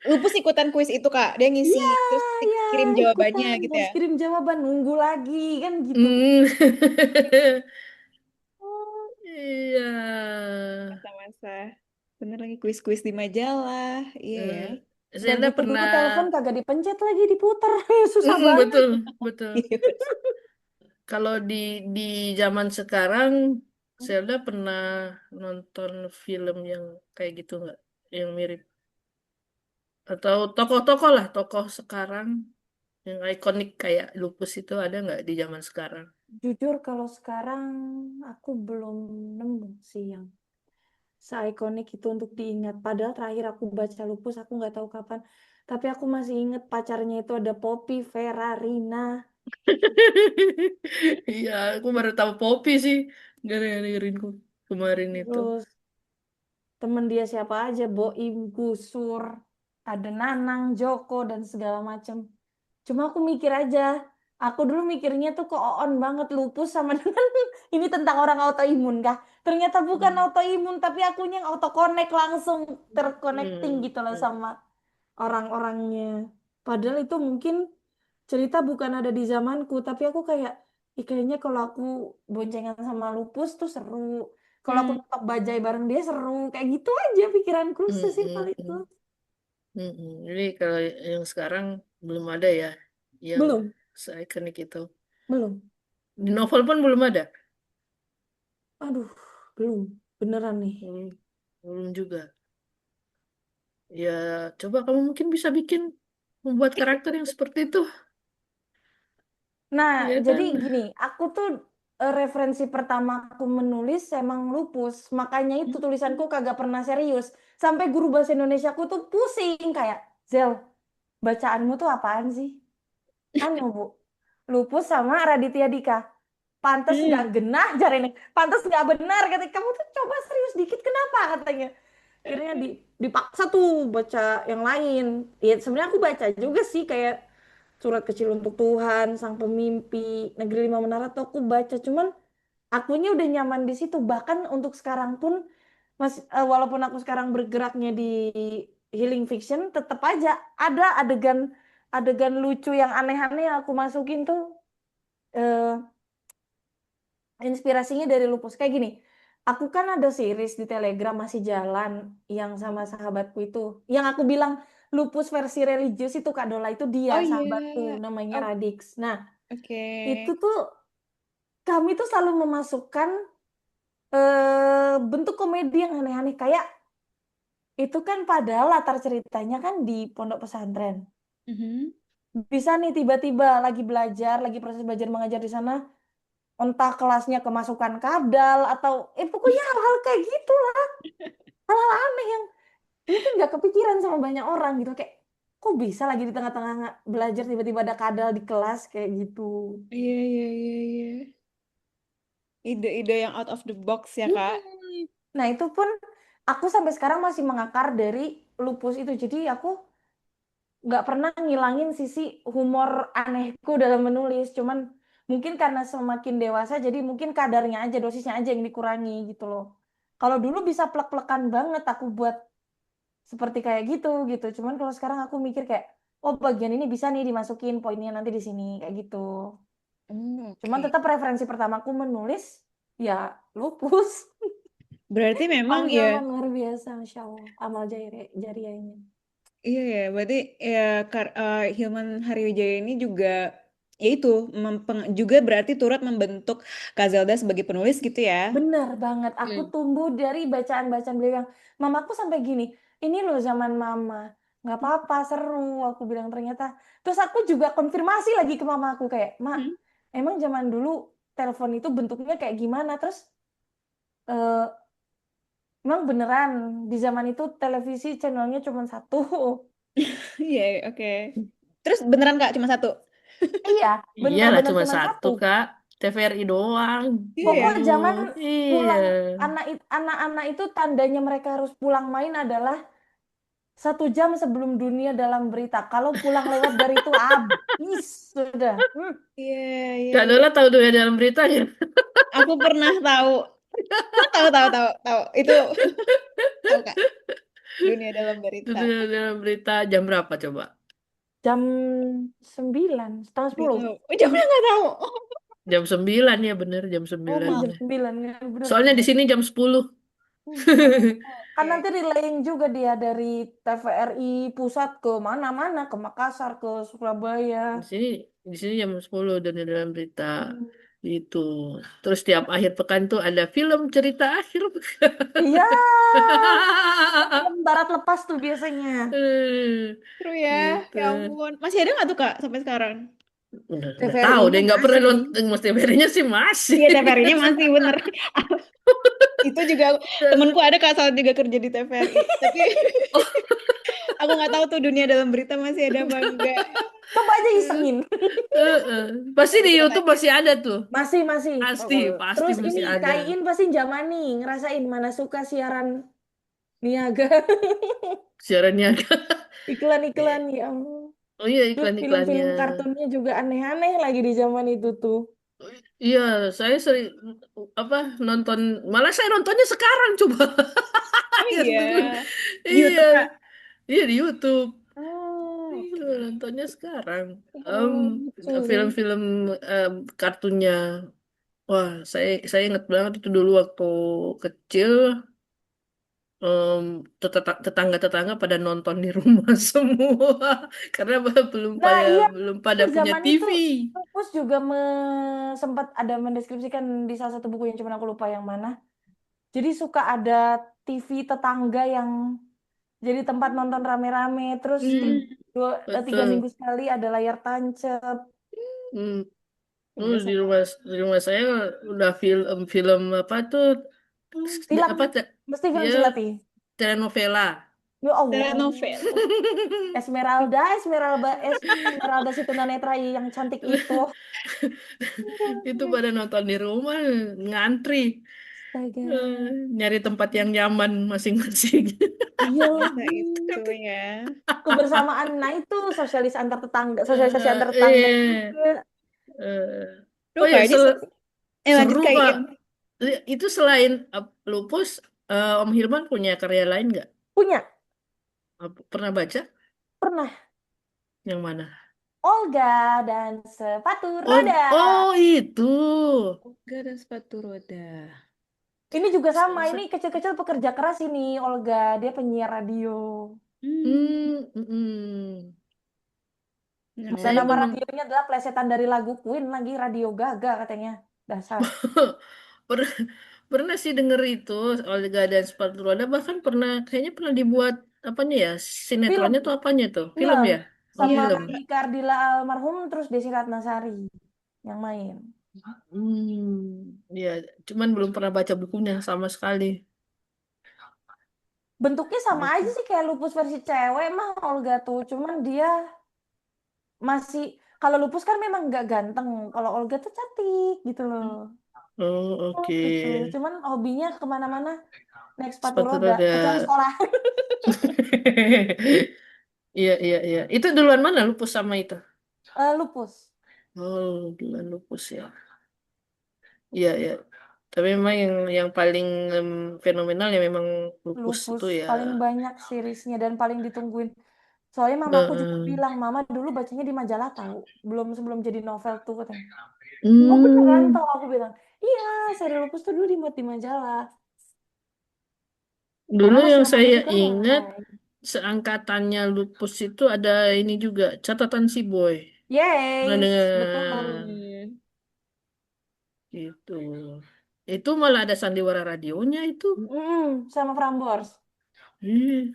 Lupus ikutan kuis itu Kak. Dia ngisi Iya, terus iya, kirim jawabannya ikutan. gitu ya. Harus kirim jawaban, nunggu lagi kan gitu. Hmm. Oh, Iya. Masa-masa. Bener lagi kuis-kuis di majalah. Iya ya. Hmm. udah Zelda gitu dulu pernah. telepon kagak dipencet lagi diputer. Susah Mm-mm, banget. betul, betul. Iya, betul. Kalau di zaman sekarang, Zelda pernah nonton film yang kayak gitu nggak? Yang mirip atau tokoh-tokoh lah, tokoh sekarang yang ikonik kayak Lupus itu ada nggak di zaman sekarang? Jujur kalau sekarang aku belum nemu sih yang seikonik itu untuk diingat. Padahal terakhir aku baca Lupus aku nggak tahu kapan. Tapi aku masih inget pacarnya itu ada Poppy Ferrarina. Iya, aku baru tahu Poppy sih. Gara-gara dengerin kemarin itu. Terus temen dia siapa aja, Boim, Gusur, ada Nanang, Joko, dan segala macem. Cuma aku mikir aja, aku dulu mikirnya tuh kok on banget lupus sama dengan ini tentang orang autoimun kah? Ternyata bukan Hmm. autoimun, tapi akunya yang auto connect langsung terconnecting Hmm. gitu loh Hmm. sama orang-orangnya. Padahal itu mungkin cerita bukan ada di zamanku, tapi aku kayak, ih kayaknya kalau aku boncengan sama lupus tuh seru. Kalau aku Hmm. nonton bajai bareng dia seru. Kayak gitu aja pikiranku Hmm. sesimpel Hmm. itu. Hmm. Hmm. Jadi kalau yang sekarang belum ada ya, yang Belum, seikonik itu. belum. Di novel pun belum ada. Aduh, belum. Beneran nih. Belum, belum juga. Ya, coba kamu mungkin bisa membuat karakter yang seperti itu, Nah, ya jadi kan? gini, aku tuh referensi pertama aku menulis emang lupus. Makanya itu tulisanku kagak pernah serius. Sampai guru bahasa Indonesia aku tuh pusing kayak, Zel, bacaanmu tuh apaan sih? Anu, Bu. Lupus sama Raditya Dika. Pantes nggak Hmm. genah jarene. Pantes nggak benar katanya. Kamu tuh coba serius dikit kenapa katanya. Akhirnya dipaksa tuh baca yang lain. Ya sebenarnya aku baca juga sih kayak Surat Kecil untuk Tuhan, Sang Pemimpi, Negeri Lima Menara tuh aku baca. Cuman akunya udah nyaman di situ. Bahkan untuk sekarang pun walaupun aku sekarang bergeraknya di healing fiction, tetap aja ada adegan adegan lucu yang aneh-aneh yang aku masukin tuh eh, inspirasinya dari lupus kayak gini. Aku kan ada series di Telegram masih jalan yang sama sahabatku itu. Yang aku bilang lupus versi religius itu Kak Dola itu dia Oh iya. sahabatku namanya Oh, Radix. Nah, oke. itu tuh kami tuh selalu memasukkan bentuk komedi yang aneh-aneh kayak itu kan padahal latar ceritanya kan di pondok pesantren. Mhm. Bisa nih tiba-tiba lagi belajar, lagi proses belajar mengajar di sana, entah kelasnya kemasukan kadal atau pokoknya hal-hal kayak gitu, hal-hal aneh yang nggak kepikiran sama banyak orang gitu kayak kok bisa lagi di tengah-tengah belajar tiba-tiba ada kadal di kelas kayak gitu. Iya, iya, iya, iya. Ide-ide yang out of the box ya, Kak. Hmm. Nah, itu pun aku sampai sekarang masih mengakar dari lupus itu. Jadi aku nggak pernah ngilangin sisi humor anehku dalam menulis. Cuman mungkin karena semakin dewasa, jadi mungkin kadarnya aja, dosisnya aja yang dikurangi gitu loh. Kalau dulu bisa plek-plekan banget aku buat seperti kayak gitu gitu. Cuman kalau sekarang aku mikir kayak, oh bagian ini bisa nih dimasukin poinnya nanti di sini kayak gitu. Cuman Oke. tetap referensi pertamaku menulis ya lupus. Berarti memang Om ya, Hilman luar biasa, Masya Allah. Amal jariahnya. iya ya, berarti ya Hilman Hariwijaya ini juga, ya itu, juga berarti turut membentuk Kak Zelda sebagai penulis gitu ya. Benar banget. Aku Hmm. tumbuh dari bacaan-bacaan beliau yang mamaku sampai gini. Ini loh zaman mama. Nggak apa-apa, seru. Aku bilang ternyata. Terus aku juga konfirmasi lagi ke mamaku kayak, Mak, Hmm. emang zaman dulu telepon itu bentuknya kayak gimana? Terus eh, emang beneran di zaman itu televisi channelnya cuma satu. Iya, oke. Terus beneran Kak cuma satu? Iya, Iyalah bener-bener cuma cuma satu satu. Kak, TVRI doang Iya ya. Pokok dulu. zaman Iya. pulang anak-anak itu tandanya mereka harus pulang main adalah 1 jam sebelum dunia dalam berita. Kalau pulang lewat dari itu habis sudah. Iya, iya, Kak iya. Dola tahu dunia dalam beritanya. Aku pernah tahu. Tahu, tahu, tahu, tahu. Itu tahu Kak. Dunia dalam berita. Dunia dalam berita jam berapa coba? Jam 9, setengah Gak 10. tahu. Oh, jamnya nggak tahu. Jam 9 ya bener jam Oh, 9. Jam maaf. 9 kan bener. Soalnya di sini jam 10. Oh, kan Oke. nanti relaying juga dia dari TVRI pusat ke mana-mana, ke Makassar, ke Surabaya. Di sini jam 10 dunia dalam berita Hmm. itu. Terus tiap akhir pekan tuh ada film cerita akhir pekan. Iya, film barat lepas tuh biasanya. Seru ya. Gitu. Ya ampun. Masih ada nggak tuh Kak sampai sekarang? Udah tahu deh TVRI-nya nggak pernah masih. nonton Mas TVRI-nya sih masih. Iya, TVRI-nya masih bener. Itu juga temanku ada Kak Saud juga kerja di TVRI. Tapi aku nggak tahu tuh dunia dalam berita masih ada apa enggak. Coba aja isengin. Heeh. Pasti di Nanti kita YouTube tanya. masih ada tuh. Masih, masih. Pasti, Oh. pasti Terus ini masih ada. Kak Iin pasti jamani ngerasain mana suka siaran niaga. Siarannya. Iklan-iklan ya ampun. Oh iya Terus iklan-iklannya. film-film kartunnya juga aneh-aneh lagi di zaman itu tuh. Iya, saya sering apa nonton, malah saya nontonnya sekarang coba. Oh Yang iya. dulu. Di Iya, YouTube Kak. iya di YouTube. Oh, Iya, oke. nontonnya sekarang. Em, Oh, lucu. film-film kartunnya. Wah, saya inget banget itu dulu waktu kecil. em, Tetangga-tetangga pada nonton di rumah semua karena belum Nah, pada iya, belum pada punya zaman itu TV. Pupus juga sempat ada mendeskripsikan di salah satu buku yang cuma aku lupa yang mana. Jadi suka ada TV tetangga yang jadi tempat nonton rame-rame, terus Hmm, 3 minggu betul. sekali ada layar tancap. Hmm, Udah di sama. rumah saya udah film apa tuh Tilang, apa mesti film dia Silati. telenovela. Ya Allah. Telenovela. Esmeralda, Esmeralda, Esmeralda si tunanetra yang cantik itu. Itu pada nonton di rumah ngantri. Astaga. Eh, Nyari tempat yang nyaman masing-masing. Iya Bisa lagi. itu ya. Kebersamaan, nah itu sosialisasi antar tetangga Iya. juga. Eh, Duh, oh ya, kayaknya lanjut seru Kak Kak. Iin. Itu selain lupus, Om Hilman punya karya lain nggak? Punya, Pernah baca? pernah. Yang mana? Olga dan sepatu Oh, roda. oh itu. Gak ada sepatu roda. Ini juga sama, Se- ini se- kecil-kecil pekerja keras ini, Olga. Dia penyiar radio. Hmm. Dan Saya nama Nah, belum radionya adalah plesetan dari lagu Queen lagi, Radio Gaga katanya. Dasar. pernah pernah sih denger itu Olga dan sepatu roda, bahkan kayaknya pernah dibuat apanya ya, sinetronnya Film. tuh apanya tuh, Iya, film ya. Oh sama iya. film. Dika Ardila almarhum, terus Desi Ratnasari yang main. Ya cuman belum pernah baca bukunya sama sekali. Bentuknya sama aja Oke. sih kayak lupus versi cewek mah Olga tuh. Cuman dia masih, kalau lupus kan memang nggak ganteng. Kalau Olga tuh cantik gitu loh. Oh, Oh oke. gitu. Cuman hobinya kemana-mana naik sepatu Sepatu roda, roda. kecuali sekolah. Iya, iya, iya. Itu duluan mana lupus sama itu? Lupus. Oh, duluan lupus ya. Iya, iya. Tapi memang yang paling fenomenal ya memang lupus Lupus itu ya. paling banyak seriesnya dan paling ditungguin. Soalnya mamaku juga Heeh. bilang, mama dulu bacanya di majalah tahu, belum sebelum jadi novel tuh katanya. Oh beneran Hmm, toh, aku bilang, iya seri lupus tuh dulu dimuat di majalah. Karena dulu yang masyarakat saya juga ingat melek. seangkatannya lupus itu ada ini juga catatan si boy. Pernah Yes, betul. dengar Hmm. itu. Itu malah ada sandiwara radionya itu. Sama Prambors. Ih,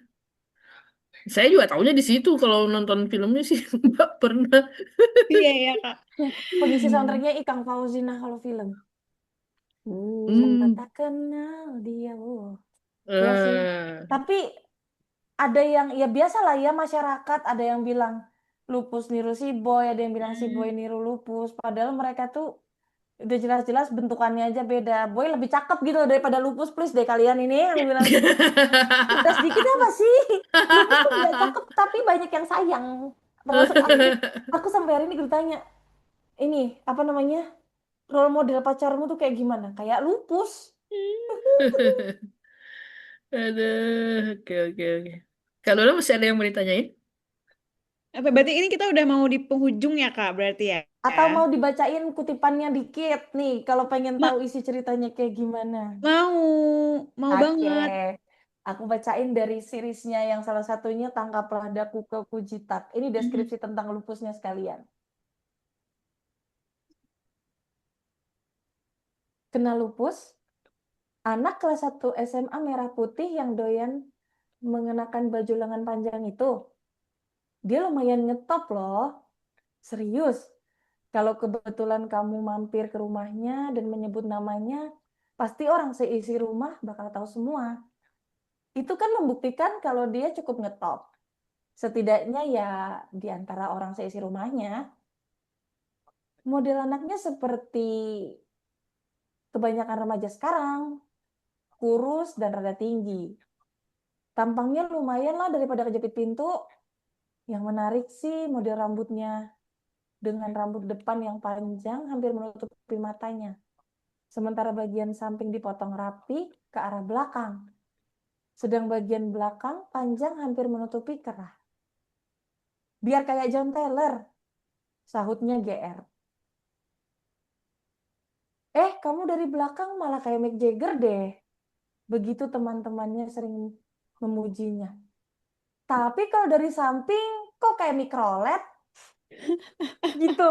saya juga tahunya di situ kalau nonton filmnya sih nggak pernah. Iya ya Kak. Pengisi Hmm. soundtracknya Ikang Fauzina kalau film. Sempat Hmm. tak kenal dia. Oh. Ya sih. Eh. Tapi ada yang ya biasa lah ya masyarakat, ada yang bilang lupus niru si boy, ada yang bilang si boy Hmm. niru lupus, padahal mereka tuh udah jelas-jelas bentukannya aja beda. Boy lebih cakep gitu daripada lupus, please deh kalian ini, aku bilang gitu. Beda sedikit apa sih? Lupus tuh nggak cakep tapi banyak yang sayang, termasuk aku. Aku sampai hari ini ditanya, ini apa namanya, role model pacarmu tuh kayak gimana, kayak lupus. Aduh, oke, oke, oke. Kalau lo masih ada yang mau ditanyain? Apa berarti ini kita udah mau di penghujung ya Kak berarti ya? Atau mau dibacain kutipannya dikit nih, kalau pengen tahu Ma- isi ceritanya kayak gimana. mau Oke, banget. aku bacain dari seriesnya yang salah satunya Tangkaplah Daku ke Kujitak. Ini Mhm. deskripsi tentang lupusnya sekalian. Kena lupus, anak kelas 1 SMA merah putih yang doyan mengenakan baju lengan panjang itu. Dia lumayan ngetop loh, serius. Kalau kebetulan kamu mampir ke rumahnya dan menyebut namanya, pasti orang seisi rumah bakal tahu semua. Itu kan membuktikan kalau dia cukup ngetop. Setidaknya ya di antara orang seisi rumahnya. Model anaknya seperti kebanyakan remaja sekarang, kurus dan rada tinggi. Tampangnya lumayan lah daripada kejepit pintu. Yang menarik sih model rambutnya dengan rambut depan yang panjang hampir menutupi matanya. Sementara bagian samping dipotong rapi ke arah belakang. Sedang bagian belakang panjang hampir menutupi kerah. Biar kayak John Taylor, sahutnya GR. Kamu dari belakang malah kayak Mick Jagger deh. Begitu teman-temannya sering memujinya. Tapi kalau dari samping, kok kayak mikrolet gitu.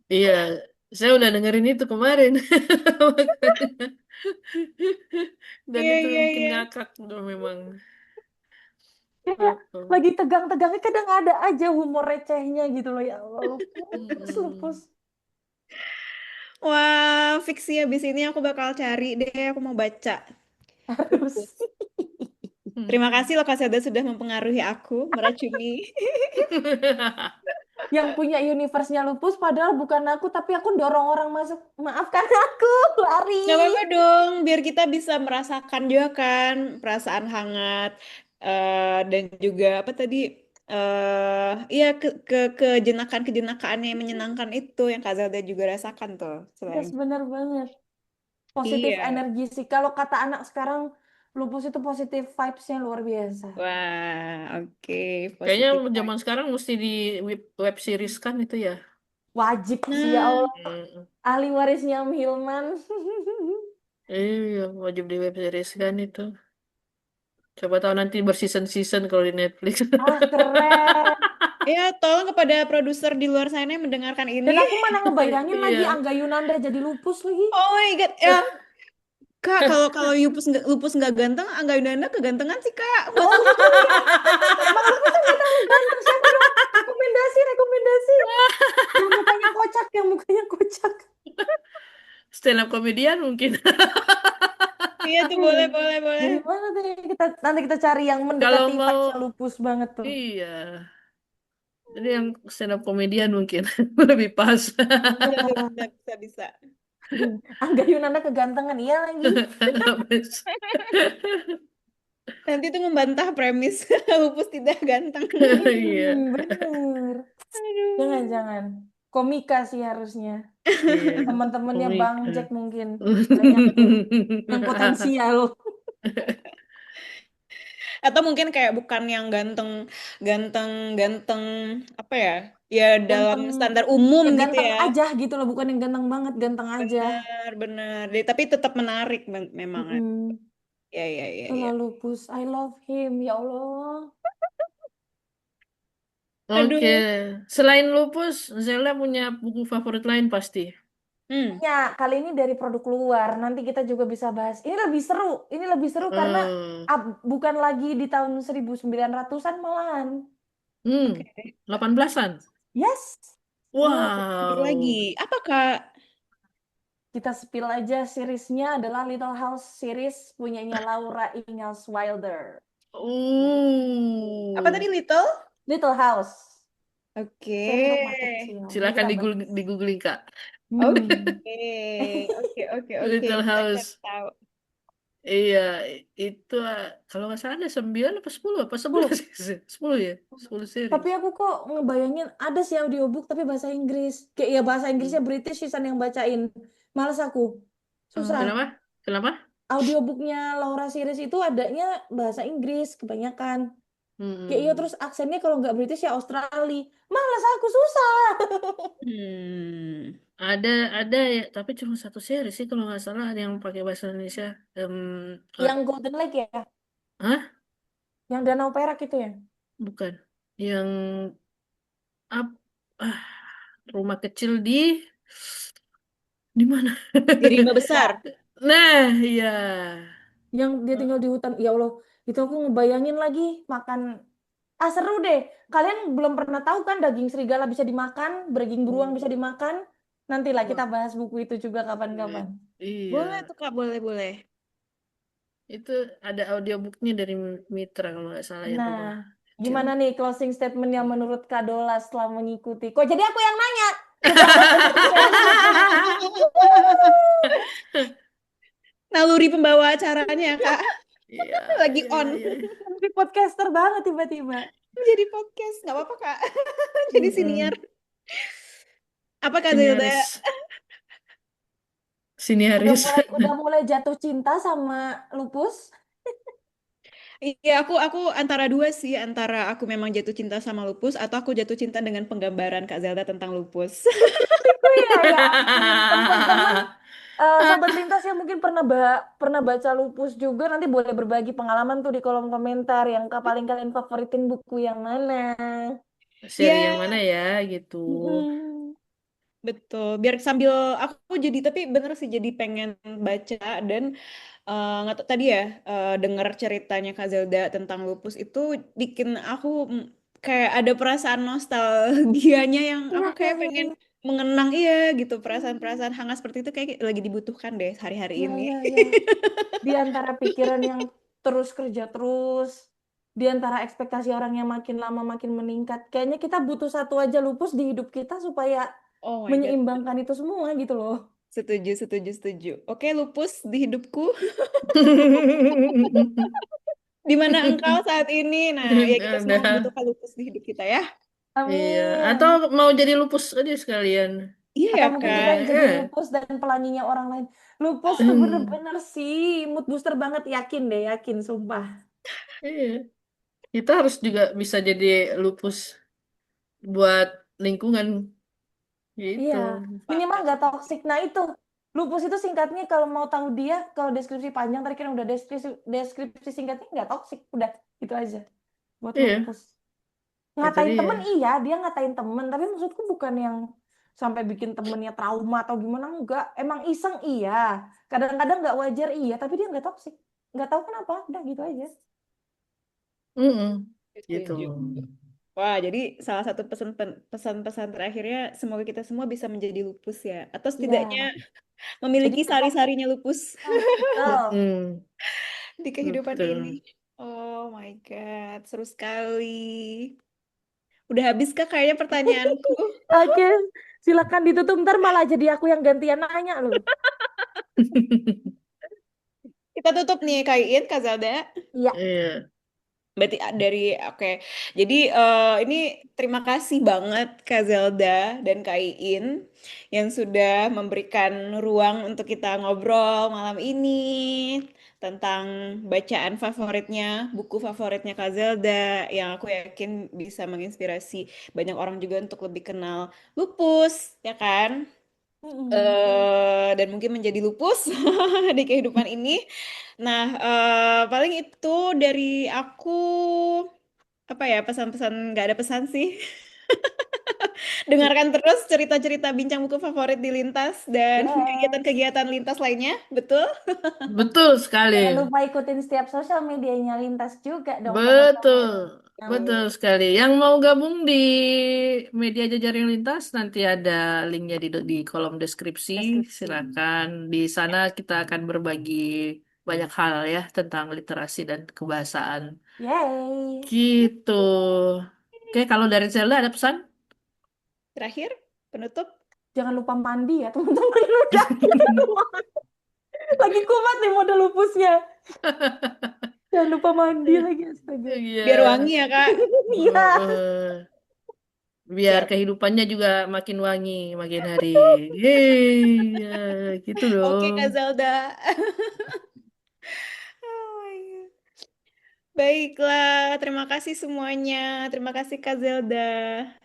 Iya, saya udah dengerin itu kemarin. Makanya. Dan Iya itu iya bikin iya. ngakak tuh memang. Kayak Heeh. lagi tegang-tegangnya kadang ada aja humor recehnya gitu loh. Ya Allah, lupus, lupus. Mm-mm. Wah, fiksi habis ini aku bakal cari deh, aku mau baca. Harus. Lupus. Terima kasih loh Kak Seda sudah mempengaruhi aku, meracuni. Yang punya universe-nya lupus padahal bukan aku, tapi aku dorong orang masuk. Maafkan aku, lari. Gak apa-apa dong, biar kita bisa merasakan juga kan perasaan hangat dan juga apa tadi iya kejenakaan-kejenakaannya yang menyenangkan itu yang Kak Zelda juga rasakan tuh Yes, selain. bener banget. Positif Iya. energi sih. Kalau kata anak sekarang, lupus itu positif vibes-nya luar biasa. Wah, oke, Kayaknya positif zaman vibe. sekarang mesti di web series kan itu ya. Wajib sih ya Nah, Allah. Mm. Ahli warisnya Om Hilman. Iya, wajib di web series kan itu. Coba tahu nanti berseason-season kalau di Netflix. Ah, keren. ya tolong kepada produser di luar sana yang mendengarkan Dan ini. aku mana ngebayangin lagi Iya. Angga Yunanda jadi lupus lagi. Oh my God, ya Kak, kalau kalau lupus nggak ganteng, Angga Yunanda kegantengan sih Kak. Buat Oh apa? gitu ya. Emang lupus tuh nggak terlalu ganteng. Siapa dong? Rekomendasi, rekomendasi. Yang mukanya kocak, yang mukanya kocak. Stand up comedian mungkin. Iya tuh boleh, boleh, boleh. Dari mana tuh nanti kita cari yang Kalau mendekati mau, vibes lupus banget tuh. iya. Jadi yang stand up komedian mungkin lebih pas. Bisa Iya. tuh, bisa, bisa, bisa. Angga Yunana kegantengan iya lagi. Nanti tuh membantah premis lupus tidak ganteng. Bener. Aduh. Jangan-jangan. Komika sih harusnya. Iya, Teman-temannya Bang komika. Jack mungkin. Banyak tuh. Yang potensial. Atau mungkin kayak bukan yang ganteng, ganteng, ganteng, apa ya? Ya dalam Ganteng. standar umum Ya gitu ganteng ya. aja gitu loh. Bukan yang ganteng banget. Ganteng aja. Benar, benar. Tapi tetap menarik memang. Mm-mm. Ya, ya, ya, ya. Itulah lupus. I love him. Ya Allah. Oke, Aduh. selain lupus, Zela punya buku favorit lain pasti. Hmm. Ya, kali ini dari produk luar. Nanti kita juga bisa bahas. Ini lebih seru. Ini lebih seru karena Eh, bukan lagi di tahun 1900-an malahan. hmm, Oke. 18-an. Yes. Oh, lebih lagi. Wow. Apa, Kak? Kita spill aja seriesnya adalah Little House series punyanya Laura Ingalls Wilder. Apa tadi, Uh, Little? Little House, Oke. seri rumah kecil. Ini silakan kita bahas. di googling Kak. Hmm. Oke. Oke, oke, oke. Little Kita cari House. tahu. Iya, itu kalau nggak salah ada 9 apa 10 apa 11 10. sih? 10 ya? 10 series. Tapi aku kok ngebayangin ada sih audiobook tapi bahasa Inggris. Kayak ya bahasa Inggrisnya Hmm. British Susan yang bacain. Males aku. Susah. Kenapa? Kenapa? Audiobooknya Laura series itu adanya bahasa Inggris kebanyakan. Kayak iya Hmm. terus aksennya kalau nggak British ya Australia. Males aku susah. Hmm. Ada ada ya, tapi cuma satu series sih kalau nggak salah ada yang pakai bahasa Indonesia. Yang Golden Lake ya, Hah? yang Danau Perak itu ya. Bukan. Yang up, ah, rumah kecil di mana? Di rimba besar. Ya, Nah, iya. yang dia tinggal di hutan. Ya Allah, itu aku ngebayangin lagi makan. Ah seru deh. Kalian belum pernah tahu kan daging serigala bisa dimakan, daging beruang bisa dimakan. Nantilah Wah, kita bahas buku itu juga i- kapan-kapan. Boleh iya. tuh, Kak. Boleh, boleh. Itu ada audiobooknya dari Mitra kalau nggak salah yang Nah, rumah kecil. gimana nih closing statementnya menurut Kak Dola setelah mengikuti? Kok jadi aku yang nanya? Setelah mengikuti seriesnya. Naluri pembawa acaranya, Kak. Iya, Lagi iya, on. iya, iya. Tapi podcaster banget tiba-tiba. Jadi podcast. Nggak apa-apa, Kak. Jadi siniar. Mm-mm. Apa, Kak Zilda? Siniaris, Udah siniaris. mulai udah mulai jatuh cinta sama lupus. Iya, aku antara dua sih, antara aku memang jatuh cinta sama lupus atau aku jatuh cinta dengan penggambaran Kak Zelda tentang lupus. Itu ya, ya ampun. Teman-teman, sobat lintas yang mungkin pernah baca lupus juga nanti boleh berbagi pengalaman tuh di kolom komentar yang paling kalian favoritin buku yang mana. Seri yang Ya, mana ya gitu. mm-mm. Betul. Biar sambil aku jadi, tapi bener sih jadi pengen baca dan nggak tahu tadi ya denger ceritanya Kak Zelda tentang lupus itu bikin aku kayak ada perasaan nostalgianya yang Iya, aku iya, kayak iya, pengen iya. mengenang iya gitu Hmm, perasaan-perasaan hangat seperti itu kayak lagi dibutuhkan deh hari-hari iya, ini. iya, iya. Di antara pikiran yang terus kerja terus, di antara ekspektasi orang yang makin lama makin meningkat, kayaknya kita butuh satu aja lupus di hidup kita supaya Oh my God. menyeimbangkan itu semua gitu loh. Setuju, setuju, setuju. Oke, lupus di hidupku. Di mana engkau saat ini? Nah, ya kita semua Ada. membutuhkan lupus di hidup kita ya. Iya. Atau Amin. mau jadi lupus aja sekalian. Iya Atau ya, mungkin kita yang Kak. jadi lupus dan pelanginya orang lain. Lupus tuh bener-bener sih mood booster banget, yakin deh, yakin, sumpah. Iya. Kita harus juga bisa jadi lupus buat lingkungan Iya, gitu. minimal Sepakat, nggak sepakat. toksik. Nah itu, lupus itu singkatnya kalau mau tahu dia, kalau deskripsi panjang tadi kan udah deskripsi singkatnya nggak toksik, udah itu aja buat Iya, lupus. itu Ngatain temen dia. iya, dia ngatain temen, tapi maksudku bukan yang sampai bikin temennya trauma atau gimana, enggak. Emang iseng iya, kadang-kadang nggak wajar iya, tapi dia nggak toksik. Nggak tahu kenapa, udah gitu aja. Mm-mm. Gitu. Setuju. Wah, jadi salah satu pesan-pesan terakhirnya semoga kita semua bisa menjadi lupus ya, atau setidaknya Iya, jadi memiliki kita, sari-sarinya lupus betul. Mm-mm, di kehidupan ini. betul. Oh my God, seru sekali. Udah habis kah kayaknya pertanyaanku? Oke, silakan ditutup, ntar malah jadi aku yang gantian nanya loh. Kita tutup nih, Kak Iin, Kak Zalda. Iya. Iya. Berarti dari oke. Jadi ini terima kasih banget Kak Zelda dan Kak Iin yang sudah memberikan ruang untuk kita ngobrol malam ini tentang bacaan favoritnya, buku favoritnya Kak Zelda yang aku yakin bisa menginspirasi banyak orang juga untuk lebih kenal lupus, ya kan? Mm-mm. Dan mungkin menjadi lupus di kehidupan ini. Nah, paling itu dari aku apa ya pesan-pesan nggak ada pesan sih. Dengarkan terus cerita-cerita bincang buku favorit di Lintas dan Yes. kegiatan-kegiatan Lintas lainnya, betul? Betul sekali. Jangan lupa ikutin setiap sosial medianya Lintas juga dong Betul. teman-teman. Betul Amin. sekali. Yang mau gabung di media jejaring lintas nanti ada linknya di kolom deskripsi. Deskripsi. Silakan. Di sana kita akan berbagi banyak hal ya tentang literasi dan kebahasaan. Yay. Gitu. Oke, kalau dari Zelda ada pesan? Terakhir, penutup. Jangan lupa mandi ya teman-teman. Udah kita kumat. Lagi kumat nih mode lupusnya. Jangan lupa mandi lagi astaga. Iya. Biar wangi ya, Kak. Iya. Biar Siap. kehidupannya juga makin wangi, makin hari. Yeay, ya, gitu Oke, dong. Kak Zelda. Oh my God. Baiklah, terima kasih semuanya. Terima kasih Kak Zelda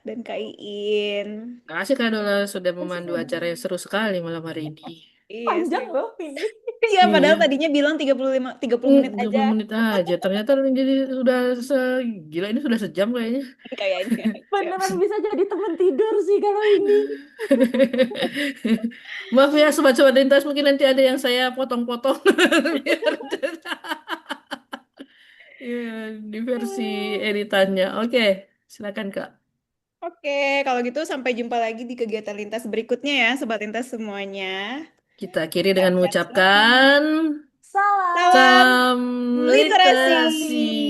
dan Kak Iin. Kasih Kak Dola sudah memandu Sama-sama. acara yang seru sekali malam hari ini. Iya, Panjang seru. loh ini. Iya, padahal Iya, tadinya bilang 30 menit aja 30 menit aja. Ternyata jadi sudah gila ini sudah sejam kayaknya. kayaknya. Siap. Beneran bisa jadi teman tidur sih kalau ini. Maaf ya sobat-sobat lintas mungkin nanti ada yang saya potong-potong biar ya, di versi editannya. Oke, silakan Kak. Oke, kalau gitu sampai jumpa lagi di kegiatan lintas berikutnya ya, Sobat Lintas semuanya. Kita akhiri dengan Sehat-sehat selalu. mengucapkan Salam Salam salam literasi. literasi.